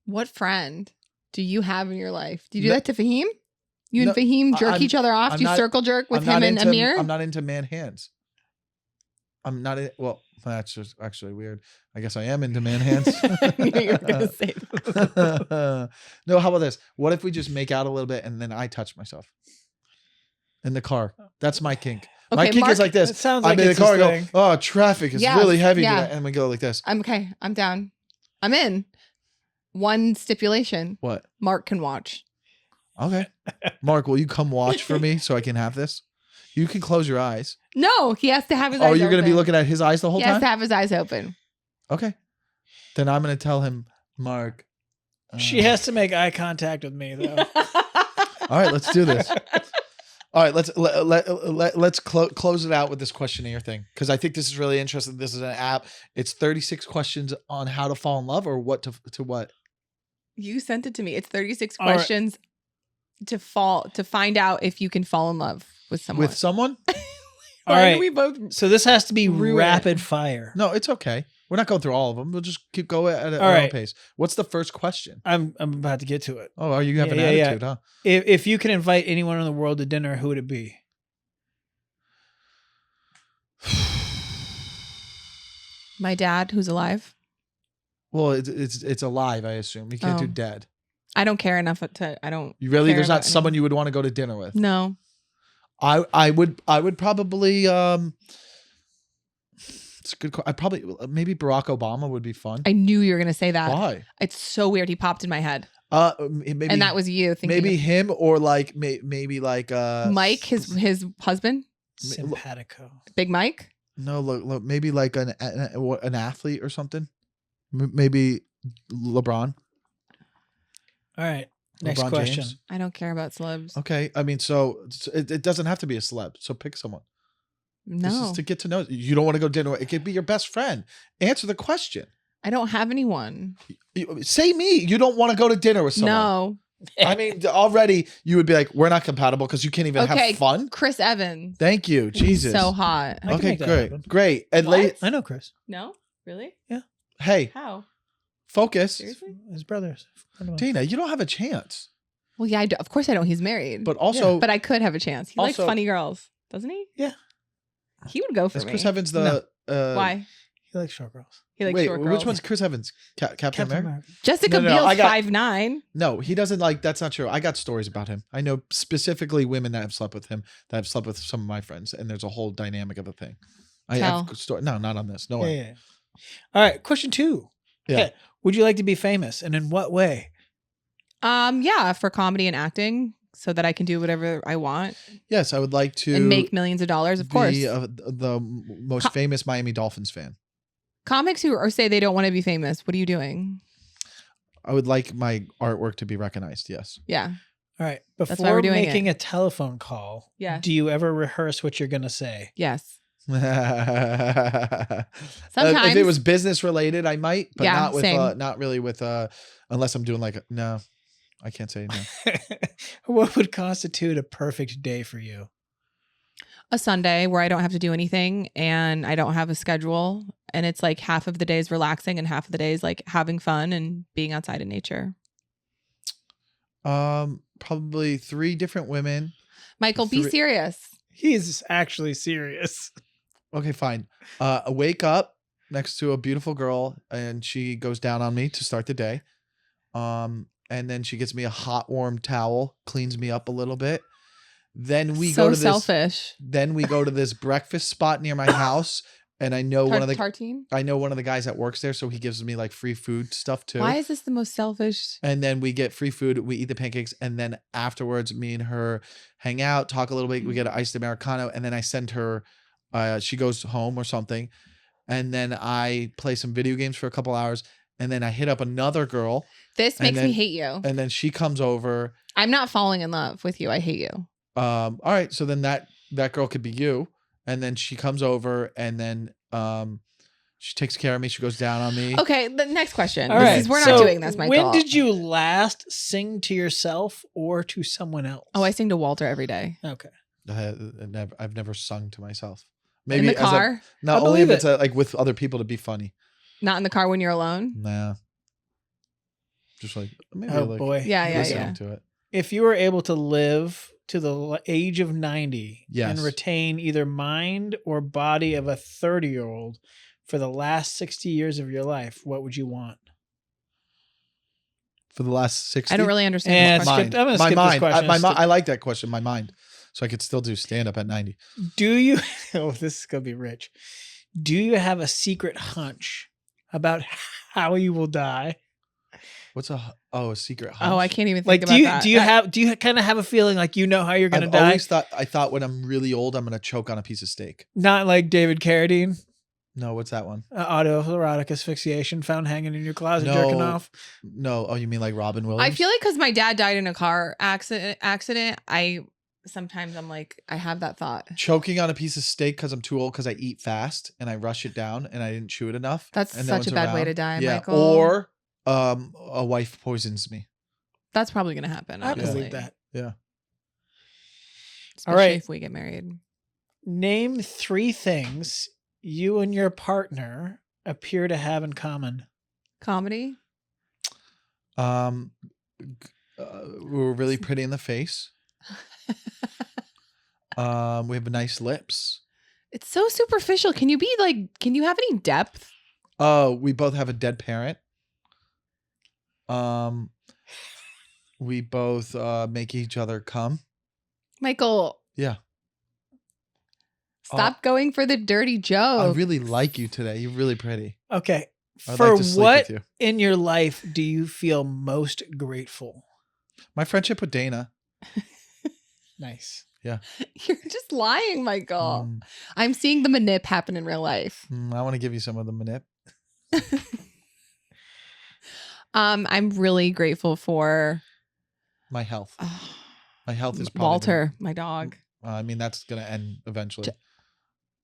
Speaker 2: What friend do you have in your life? Do you do
Speaker 3: No-
Speaker 2: that to Fahim? You
Speaker 3: No,
Speaker 2: and Fahim jerk
Speaker 3: I'm-
Speaker 2: each other off?
Speaker 3: I'm
Speaker 2: Do you
Speaker 3: not-
Speaker 2: circle jerk with
Speaker 3: I'm
Speaker 2: him
Speaker 3: not
Speaker 2: and
Speaker 3: into,
Speaker 2: Amir?
Speaker 3: I'm not into man hands. I'm not in, well, that's just actually weird. I guess I am into man hands.
Speaker 2: I knew you were gonna say
Speaker 3: No, how about this? What if we just make out a little bit and then I touch myself in the car? That's my kink. My
Speaker 2: Okay,
Speaker 3: kink
Speaker 2: Mark,
Speaker 3: is like this.
Speaker 1: That sounds
Speaker 3: I'm
Speaker 1: like
Speaker 3: in the
Speaker 1: it's
Speaker 3: car. I
Speaker 1: his
Speaker 3: go,
Speaker 1: thing.
Speaker 3: "Oh, traffic is
Speaker 2: Yes,
Speaker 3: really heavy,"
Speaker 2: yeah.
Speaker 3: today," and we go like this.
Speaker 2: I'm okay. I'm down. I'm in. One stipulation:
Speaker 3: What?
Speaker 2: Mark can watch.
Speaker 3: Okay, Mark, will you come watch for me so I can have this? You can close your eyes.
Speaker 2: No, he has to have his eyes
Speaker 3: Oh, you're gonna be
Speaker 2: open.
Speaker 3: looking at his eyes the whole
Speaker 2: He has
Speaker 3: time?
Speaker 2: to have his eyes open.
Speaker 3: Okay, then I'm gonna tell him, Mark.
Speaker 1: She has to make eye contact with me though.
Speaker 3: All right, let's do this. All right, let's close it out with this questionnaire thing because I think this is really interesting. This is an app. It's 36 questions on how to fall in love or what to what.
Speaker 2: You sent it to me. It's 36
Speaker 1: All right.
Speaker 2: questions to find out if you can fall in love with someone.
Speaker 3: With someone?
Speaker 1: All
Speaker 2: Why
Speaker 1: right.
Speaker 2: do we both?
Speaker 1: So this has to be
Speaker 2: Ruin it.
Speaker 1: rapid fire.
Speaker 3: No, it's okay. We're not going through all of them. We'll just keep going at
Speaker 1: All
Speaker 3: our own
Speaker 1: right.
Speaker 3: pace. What's the first question?
Speaker 1: I'm about to get to it.
Speaker 3: Oh, you have an
Speaker 1: Yeah.
Speaker 3: attitude, huh?
Speaker 1: If you could invite anyone in the world to dinner, who would it be?
Speaker 2: My dad, who's alive.
Speaker 3: Well, it's alive, I assume. You can't do
Speaker 2: Oh.
Speaker 3: dead.
Speaker 2: I don't care enough to. I don't.
Speaker 3: You really?
Speaker 2: care
Speaker 3: There's not
Speaker 2: about
Speaker 3: someone
Speaker 2: anyone.
Speaker 3: you would want to go to dinner with.
Speaker 2: No.
Speaker 3: I would probably it's a good. I probably maybe Barack Obama would be fun.
Speaker 2: I knew you were gonna say that.
Speaker 3: Why?
Speaker 2: It's so weird. He popped in my head,
Speaker 3: Maybe,
Speaker 2: and that was you thinking.
Speaker 3: maybe him or like maybe like
Speaker 2: Mike, his husband,
Speaker 1: Simpatico.
Speaker 2: Big Mike.
Speaker 3: No, look, maybe like an athlete or something. Maybe LeBron.
Speaker 1: All right. Next
Speaker 3: LeBron
Speaker 1: question.
Speaker 3: James.
Speaker 2: I don't care about celebs.
Speaker 3: Okay, I mean, so it doesn't have to be a celeb. So pick someone. This
Speaker 2: No,
Speaker 3: is to get to know. You don't want to go dinner. It could be your best friend. Answer the question.
Speaker 2: I don't have anyone.
Speaker 3: Say me. You don't want to go to dinner with someone.
Speaker 2: No.
Speaker 3: I mean, already you would be like, we're not compatible because you can't even
Speaker 2: Okay,
Speaker 3: have fun.
Speaker 2: Chris Evans.
Speaker 3: Thank you, Jesus.
Speaker 2: So hot.
Speaker 1: I can
Speaker 3: Okay,
Speaker 1: make that happen.
Speaker 3: great. And
Speaker 2: What?
Speaker 1: I know Chris.
Speaker 2: No, really?
Speaker 3: hey,
Speaker 2: How?
Speaker 3: focus,
Speaker 2: Seriously?
Speaker 1: His brothers.
Speaker 3: Dana. You don't have a chance.
Speaker 2: Well, yeah, I do. Of course I don't. He's married.
Speaker 3: But also,
Speaker 2: But I could have a chance. He likes
Speaker 3: Also-
Speaker 2: funny girls, doesn't he?
Speaker 1: Yeah.
Speaker 2: He would go for
Speaker 3: is
Speaker 2: me.
Speaker 3: Chris Evans the
Speaker 2: Why?
Speaker 1: He likes short girls.
Speaker 2: He likes
Speaker 3: wait,
Speaker 2: short girls.
Speaker 3: which one's Chris Evans? Captain America?
Speaker 2: Jessica
Speaker 3: No,
Speaker 2: Biel's
Speaker 3: I got-
Speaker 2: 5'9".
Speaker 3: No, he doesn't like. That's not true. I got stories about him. I know specifically women that have slept with him, that have slept with some of my friends, and there's a whole dynamic of a thing. I
Speaker 2: Tell.
Speaker 3: have story. No, not on this. No
Speaker 1: Yeah,
Speaker 3: way.
Speaker 1: yeah. All right. Question 2.
Speaker 3: Yeah.
Speaker 1: Okay. Would you like to be famous, and in what way?
Speaker 2: Yeah, for comedy and acting, so that I can do whatever I want
Speaker 3: Yes, I would like to
Speaker 2: and make millions of dollars. Of course,
Speaker 3: be the most famous Miami Dolphins fan.
Speaker 2: comics who or say they don't want to be famous. What are you doing?
Speaker 3: I would like my artwork to be recognized. Yes.
Speaker 2: Yeah,
Speaker 1: All right.
Speaker 2: why we're
Speaker 1: Before
Speaker 2: doing
Speaker 1: making a telephone call,
Speaker 2: Yes.
Speaker 1: do you ever rehearse what you're going to say?
Speaker 2: yes.
Speaker 3: If
Speaker 2: Sometimes.
Speaker 3: it was business related, I might, but
Speaker 2: Yeah,
Speaker 3: not with
Speaker 2: same.
Speaker 3: not really with unless I'm doing like no, I can't say no.
Speaker 1: What would constitute a perfect day for you?
Speaker 2: A Sunday where I don't have to do anything and I don't have a schedule, and it's like half of the day is relaxing and half of the day is like having fun and being outside in nature.
Speaker 3: Probably 3 different women.
Speaker 2: Michael, be
Speaker 3: 3
Speaker 2: serious.
Speaker 1: He's actually serious.
Speaker 3: Okay, fine. I wake up next to a beautiful girl, and she goes down on me to start the day. And then she gets me a hot, warm towel, cleans me up a little bit. Then we
Speaker 2: so
Speaker 3: go to this.
Speaker 2: selfish.
Speaker 3: Then we go to this breakfast spot near my house, and I know one of the guys that works there, so he gives me like free food stuff too.
Speaker 2: Why is this the most selfish?
Speaker 3: And then we get free food. We eat the pancakes, and then afterwards, me and her hang out, talk a little bit. We get an iced Americano, and then I send her. She goes home or something, and then I play some video games for a couple hours, and then I hit up another girl,
Speaker 2: This
Speaker 3: And
Speaker 2: makes
Speaker 3: then-
Speaker 2: me hate you.
Speaker 3: and then she comes over.
Speaker 2: I'm not falling in love with you. I hate you.
Speaker 3: All right, so then that girl could be you, and then she comes over, and then she takes care of me. She goes down on me.
Speaker 2: Okay, the next question.
Speaker 1: All right.
Speaker 2: We're
Speaker 1: so
Speaker 2: not doing this, Michael.
Speaker 1: When did you last sing to yourself or to someone else?
Speaker 2: Oh, I sing to Walter every day.
Speaker 1: Okay.
Speaker 3: I've never sung to myself.
Speaker 2: In the
Speaker 3: as a-
Speaker 2: car?
Speaker 3: not
Speaker 1: I
Speaker 3: only if
Speaker 1: believe
Speaker 3: it's like with other people to be funny.
Speaker 2: Not in the car when you're alone?
Speaker 3: Nah. Just like maybe
Speaker 1: Oh,
Speaker 3: like
Speaker 1: boy.
Speaker 2: Yeah, yeah,
Speaker 3: listening
Speaker 2: yeah.
Speaker 3: to it.
Speaker 1: If you were able to live to the age of 90
Speaker 3: Yes.
Speaker 1: and retain either mind or body of a 30-year-old for the last 60 years of your life, what would you want?
Speaker 3: For the last 60.
Speaker 2: I don't really understand
Speaker 1: And
Speaker 2: this
Speaker 1: skip-
Speaker 2: question.
Speaker 1: I'm gonna
Speaker 3: my
Speaker 1: skip
Speaker 3: mind.
Speaker 1: this question.
Speaker 3: I like that question. My mind. So I could still do stand up at 90.
Speaker 1: Do you oh, this is gonna be rich. Do you have a secret hunch about how you will die?
Speaker 3: What's a secret hunch?
Speaker 2: Oh, I can't even think
Speaker 1: Like
Speaker 2: about that.
Speaker 1: do you kind of have a feeling like you know how you're gonna
Speaker 3: I've
Speaker 1: die?
Speaker 3: always thought when I'm really old I'm gonna choke on a piece of steak.
Speaker 1: Not like David Carradine,
Speaker 3: No, what's that one?
Speaker 1: autoerotic asphyxiation found hanging in your closet
Speaker 3: No.
Speaker 1: jerking off.
Speaker 3: No, oh you mean like Robin Williams?
Speaker 2: I feel like because my dad died in a car accident, sometimes I'm like, I have that thought.
Speaker 3: choking on a piece of steak because I'm too old because I eat fast and I rush it down and I didn't chew it enough.
Speaker 2: That's
Speaker 3: and no
Speaker 2: such a
Speaker 3: one's
Speaker 2: bad way
Speaker 3: around.
Speaker 2: to die,
Speaker 3: Yeah.
Speaker 2: Michael.
Speaker 3: Or a wife poisons me.
Speaker 2: That's probably gonna happen.
Speaker 1: I
Speaker 2: Obviously.
Speaker 1: believe that.
Speaker 3: Yeah.
Speaker 2: Especially
Speaker 1: All right.
Speaker 2: if we get married.
Speaker 1: Name 3 things you and your partner appear to have in common?
Speaker 2: Comedy.
Speaker 3: We're really pretty in the face. We have nice lips.
Speaker 2: It's so superficial. Can you have any depth?
Speaker 3: We both have a dead parent. We both make each other come.
Speaker 2: Michael,
Speaker 3: Yeah.
Speaker 2: stop going for the dirty
Speaker 3: I
Speaker 2: joke.
Speaker 3: really like you today. You're really pretty.
Speaker 1: Okay.
Speaker 3: I'd
Speaker 1: For
Speaker 3: like to sleep
Speaker 1: what
Speaker 3: with you.
Speaker 1: in your life do you feel most grateful?
Speaker 3: My friendship with Dana.
Speaker 1: Nice.
Speaker 3: Yeah.
Speaker 2: You're just lying, Michael.
Speaker 3: Mm,
Speaker 2: I'm seeing the manip happen in real life.
Speaker 3: I want to give you some of the manip.
Speaker 2: I'm really grateful for
Speaker 3: My health. My health is probably
Speaker 2: Walter, my dog.
Speaker 3: I mean, that's gonna end eventually.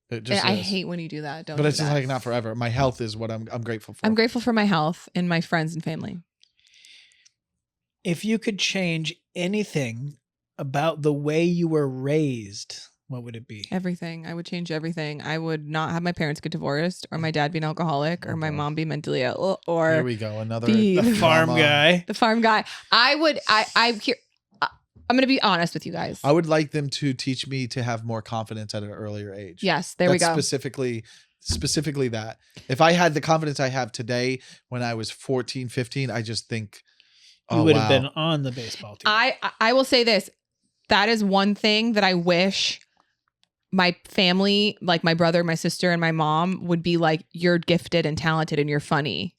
Speaker 3: It
Speaker 2: I
Speaker 3: is.
Speaker 2: hate when you do that. Don't.
Speaker 3: But
Speaker 2: do
Speaker 3: it's just
Speaker 2: that.
Speaker 3: like not forever. My health is what I'm grateful for.
Speaker 2: I'm grateful for my health and my friends and family.
Speaker 1: If you could change anything about the way you were raised, what would it be?
Speaker 2: Everything. I would change everything. I would not have my parents get divorced, or my dad be an alcoholic, or my
Speaker 3: boy.
Speaker 2: mom be mentally ill,
Speaker 3: Here
Speaker 2: or
Speaker 3: we go. Another
Speaker 2: the
Speaker 1: Farm
Speaker 3: drama.
Speaker 1: guy.
Speaker 2: the farm guy. I'm going to be honest with you guys.
Speaker 3: I would like them to teach me to have more confidence at an earlier age.
Speaker 2: Yes, there we
Speaker 3: That's
Speaker 2: go.
Speaker 3: Specifically that. If I had the confidence I have today when I was 14, 15, I just think,
Speaker 1: You would have been on the baseball team.
Speaker 2: I will say this. That is one thing that I wish my family, like my brother, my sister, and my mom would be like, you're gifted and talented and you're funny.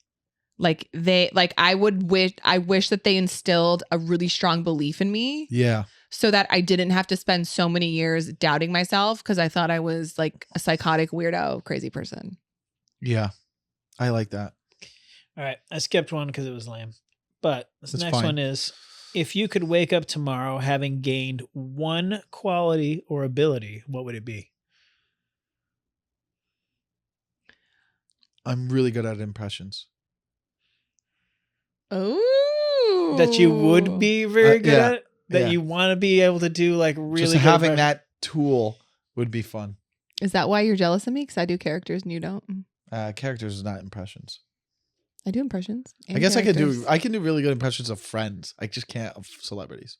Speaker 2: I wish that they instilled a really strong belief in me
Speaker 3: Yeah.
Speaker 2: so that I didn't have to spend so many years doubting myself because I thought I was like a psychotic, weirdo, crazy person.
Speaker 3: Yeah. I like that.
Speaker 1: All right. I skipped one because it was lame. But this
Speaker 3: That's
Speaker 1: next
Speaker 3: fine.
Speaker 1: one is, if you could wake up tomorrow having gained one quality or ability, what would it be?
Speaker 3: I'm really good at impressions.
Speaker 2: Oh.
Speaker 1: That you would be very good
Speaker 3: yeah,
Speaker 1: at? That
Speaker 3: yeah.
Speaker 1: you want to be able to do like really
Speaker 3: Just
Speaker 1: good
Speaker 3: having
Speaker 1: impression-
Speaker 3: that tool would be fun.
Speaker 2: Is that why you're jealous of me? Because I do characters and you don't?
Speaker 3: Characters is not impressions.
Speaker 2: I do impressions.
Speaker 3: I
Speaker 2: and
Speaker 3: guess
Speaker 2: characters.
Speaker 3: I can do really good impressions of friends. I just can't of celebrities.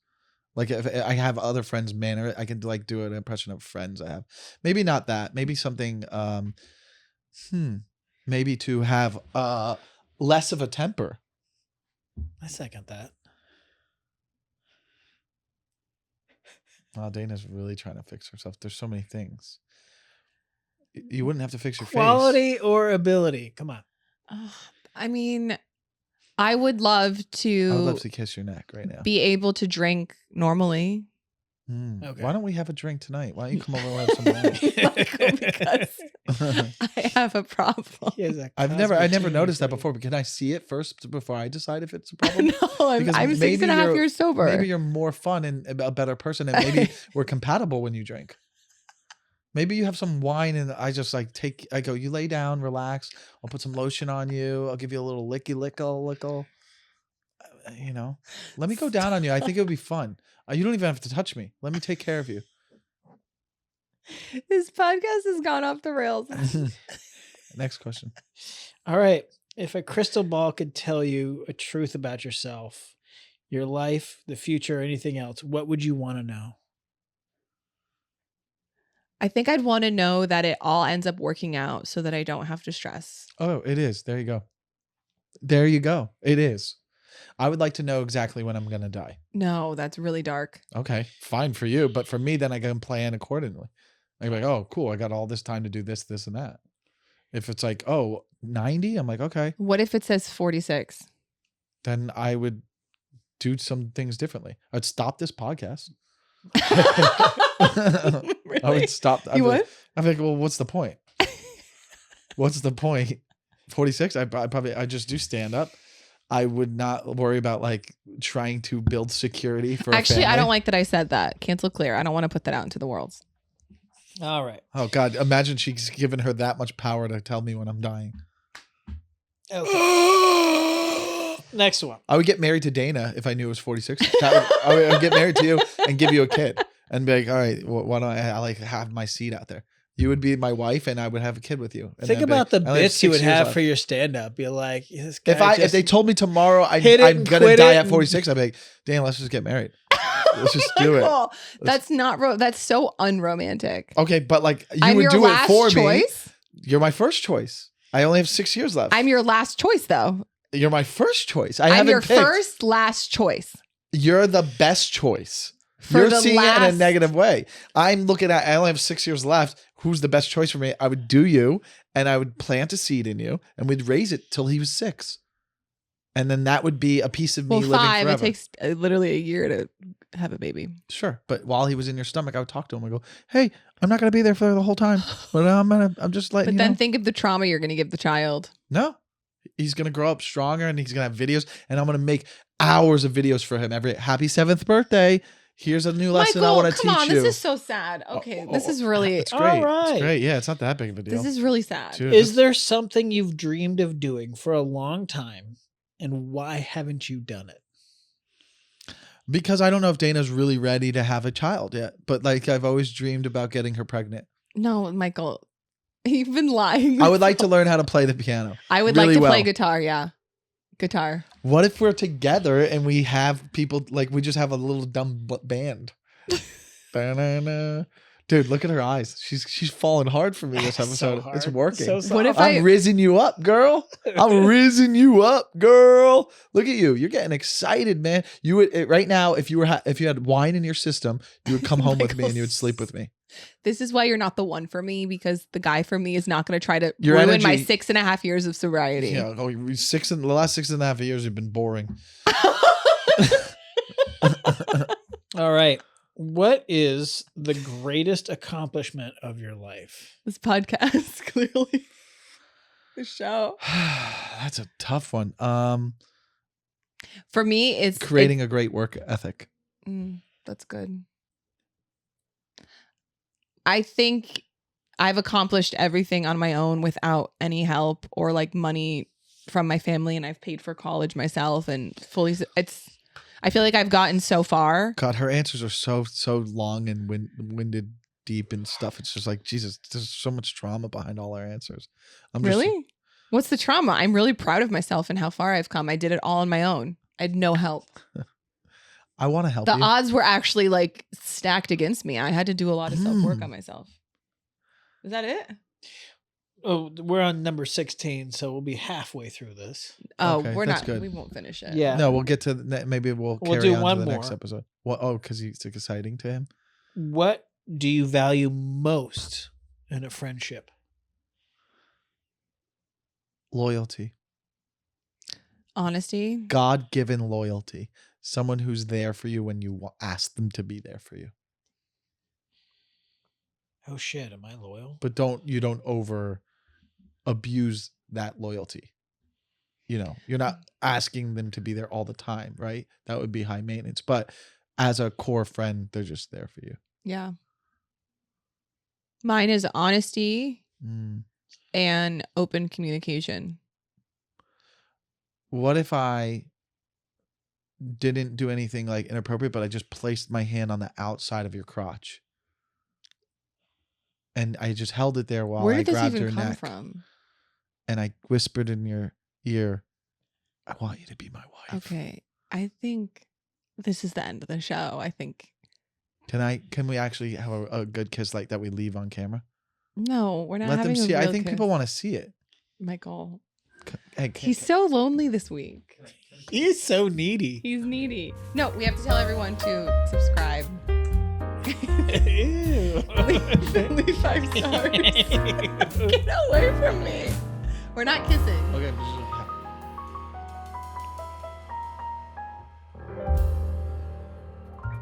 Speaker 3: Like if I have other friends manner it, I can like do an impression of friends I have. Maybe not that. Maybe something maybe to have less of a temper.
Speaker 1: I second that.
Speaker 3: Oh, Dana's really trying to fix herself. There's so many things. You wouldn't have to fix your face.
Speaker 1: Quality or ability? Come on.
Speaker 2: I mean, I would love
Speaker 3: I would love
Speaker 2: to
Speaker 3: to kiss your neck right now.
Speaker 2: be able to drink normally.
Speaker 1: Okay.
Speaker 3: Why don't we have a drink tonight? Why don't you come over and have some wine?
Speaker 2: Michael, because I have a problem.
Speaker 1: He has a
Speaker 3: I never
Speaker 1: cosmic
Speaker 3: noticed that
Speaker 1: genius.
Speaker 3: before, but can I see it first before I decide if it's a problem?
Speaker 2: No,
Speaker 3: Because
Speaker 2: I'm
Speaker 3: maybe
Speaker 2: 6.5
Speaker 3: you're-
Speaker 2: years sober.
Speaker 3: Maybe you're more fun and a better person, and maybe we're compatible when you drink. Maybe you have some wine and I just like I go, you lay down, relax. I'll put some lotion on you. I'll give you a little lickle. You know, let me go down on you. I think it would be fun. You don't even have to touch me. Let me take care of you.
Speaker 2: This podcast has gone off the rails.
Speaker 3: Next question.
Speaker 1: All right. If a crystal ball could tell you a truth about yourself, your life, the future, or anything else, what would you want to know?
Speaker 2: I think I'd want to know that it all ends up working out so that I don't have to stress.
Speaker 3: Oh, it is. There you go. There you go. It is. I would like to know exactly when I'm going to die.
Speaker 2: No, that's really dark.
Speaker 3: Okay, fine for you. But for me, then I can plan accordingly. I'm like, oh, cool. I got all this time to do this, this, and that. If it's like, oh, 90, I'm like, okay.
Speaker 2: What if it says 46?
Speaker 3: Then I would do some things differently. I'd stop this podcast.
Speaker 2: Really?
Speaker 3: I would stop.
Speaker 2: You would?
Speaker 3: I'm like, well, what's the point? What's the point? 46? I just do stand up. I would not worry about like trying to build security for
Speaker 2: Actually,
Speaker 3: a family.
Speaker 2: I don't like that I said that. Cancel clear. I don't want to put that out into the world.
Speaker 1: All right.
Speaker 3: Oh God! Imagine she's given her that much power to tell me when I'm dying.
Speaker 1: Okay. Next one.
Speaker 3: I would get married to Dana if I knew it was 46. I would get married to you and give you a kid and be like, all right, why don't I like have my seed out there? You would be my wife, and I would have a kid with you. And
Speaker 1: Think
Speaker 3: I'd be
Speaker 1: about the
Speaker 3: like, I only
Speaker 1: bits you
Speaker 3: 6
Speaker 1: would
Speaker 3: years
Speaker 1: have
Speaker 3: left.
Speaker 1: for your stand-up. You're like, this guy
Speaker 3: If they told me tomorrow
Speaker 1: hit it
Speaker 3: I'm
Speaker 1: and
Speaker 3: gonna
Speaker 1: quit
Speaker 3: die
Speaker 1: it
Speaker 3: at
Speaker 1: and-
Speaker 3: 46, I'd be like, Dan, let's just get married. Let's just do it.
Speaker 2: Michael, that's not that's so unromantic.
Speaker 3: Okay, but like you
Speaker 2: I'm
Speaker 3: would
Speaker 2: your
Speaker 3: do it
Speaker 2: last
Speaker 3: for me.
Speaker 2: choice.
Speaker 3: You're my first choice. I only have 6 years left.
Speaker 2: I'm your last choice, though.
Speaker 3: You're my first choice. I
Speaker 2: I'm
Speaker 3: haven't
Speaker 2: your
Speaker 3: picked.
Speaker 2: first last choice.
Speaker 3: You're the best choice.
Speaker 2: For
Speaker 3: You're
Speaker 2: the
Speaker 3: seeing it in a
Speaker 2: last-
Speaker 3: negative way. I'm looking at, I only have 6 years left. Who's the best choice for me? I would do you, and I would plant a seed in you, and we'd raise it till he was 6. And then that would be a piece of me
Speaker 2: Well,
Speaker 3: living
Speaker 2: 5.
Speaker 3: forever.
Speaker 2: It takes literally a year to have a baby.
Speaker 3: Sure. But while he was in your stomach, I would talk to him and go, hey, I'm not going to be there for the whole time, but I'm just letting
Speaker 2: But
Speaker 3: you
Speaker 2: then
Speaker 3: know.
Speaker 2: think of the trauma you're going to give the child.
Speaker 3: No. He's going to grow up stronger, and he's going to have videos, and I'm going to make hours of videos for him every happy 7th birthday. Here's a new lesson I want to teach
Speaker 2: come on,
Speaker 3: you.
Speaker 2: this is so sad. Okay, this is really,
Speaker 3: It's great.
Speaker 1: All right.
Speaker 3: It's great. Yeah, it's not that big of a deal.
Speaker 2: this is really sad.
Speaker 3: Dude,
Speaker 1: Is
Speaker 3: this-
Speaker 1: there something you've dreamed of doing for a long time, and why haven't you done it?
Speaker 3: Because I don't know if Dana's really ready to have a child yet, but like I've always dreamed about getting her pregnant.
Speaker 2: No, Michael, you've been lying.
Speaker 3: I would like to learn how to play the piano.
Speaker 2: I would
Speaker 3: really
Speaker 2: like to
Speaker 3: well.
Speaker 2: play guitar. Yeah, guitar.
Speaker 3: What if we're together and we have people like we just have a little dumb band? Ba-na-na. Dude, look at her eyes. She's falling hard for me this
Speaker 1: So
Speaker 3: episode.
Speaker 1: hard.
Speaker 3: It's working.
Speaker 1: So
Speaker 2: What if
Speaker 1: soft.
Speaker 3: I'm rizzing you up, girl. I'm rizzing you up, girl. Look at you. You're getting excited, man. You would right now if you were if you had wine in your system, you would come home with me and you would sleep with me.
Speaker 2: This is why you're not the one for me, because the guy for me is not going to try to
Speaker 3: Your
Speaker 2: ruin my
Speaker 3: energy-
Speaker 2: 6.5 years of sobriety.
Speaker 3: Yeah, the last 6.5 years have been boring.
Speaker 1: All right. What is the greatest accomplishment of your life?
Speaker 2: This podcast, clearly. The show.
Speaker 3: That's a tough one.
Speaker 2: For me, it's
Speaker 3: Creating a great work ethic.
Speaker 2: that's good. I think I've accomplished everything on my own without any help or like money from my family, and I've paid for college myself and fully. I feel like I've gotten so far.
Speaker 3: God, her answers are so long and winded, deep and stuff. It's just like Jesus. There's so much trauma behind all our answers. I'm just,
Speaker 2: Really? What's the trauma? I'm really proud of myself and how far I've come. I did it all on my own. I had no help.
Speaker 3: I want to help
Speaker 2: The
Speaker 3: you.
Speaker 2: odds were actually like stacked against me. I had to do a lot of self work on myself. Is that it?
Speaker 1: Oh, we're on number 16, so we'll be halfway through this.
Speaker 2: Oh,
Speaker 3: Okay,
Speaker 2: we're
Speaker 3: that's
Speaker 2: not.
Speaker 3: good.
Speaker 2: We won't finish it.
Speaker 1: Yeah.
Speaker 3: No, we'll get to maybe we'll carry
Speaker 1: do
Speaker 3: on
Speaker 1: one
Speaker 3: to the next
Speaker 1: more.
Speaker 3: episode. Well, oh, because he's exciting to him.
Speaker 1: What do you value most in a friendship?
Speaker 3: Loyalty,
Speaker 2: Honesty.
Speaker 3: God-given loyalty. Someone who's there for you when you ask them to be there for you.
Speaker 1: Oh shit, am I loyal?
Speaker 3: But you don't over abuse that loyalty. You know, you're not asking them to be there all the time, right? That would be high maintenance. But as a core friend, they're just there for you.
Speaker 2: Yeah. Mine is honesty and open communication.
Speaker 3: What if I didn't do anything like inappropriate, but I just placed my hand on the outside of your crotch? And I just held it there while
Speaker 2: Where
Speaker 3: I
Speaker 2: did this
Speaker 3: grabbed
Speaker 2: even
Speaker 3: your
Speaker 2: come
Speaker 3: neck.
Speaker 2: from?
Speaker 3: And I whispered in your ear, I want you to be my wife.
Speaker 2: Okay. I think this is the end of the show. I think.
Speaker 3: Can we actually have a good kiss like that we leave on camera?
Speaker 2: No, we're not
Speaker 3: Let
Speaker 2: having
Speaker 3: them
Speaker 2: a
Speaker 3: see. I
Speaker 2: real
Speaker 3: think
Speaker 2: kiss.
Speaker 3: people want to see it.
Speaker 2: Michael.
Speaker 3: Hey,
Speaker 2: He's so lonely this week.
Speaker 1: He is so needy.
Speaker 2: He's needy. No, we have to tell everyone to subscribe.
Speaker 1: Ew.
Speaker 2: Leave 5 stars. Get away from me. We're not kissing.
Speaker 3: okay.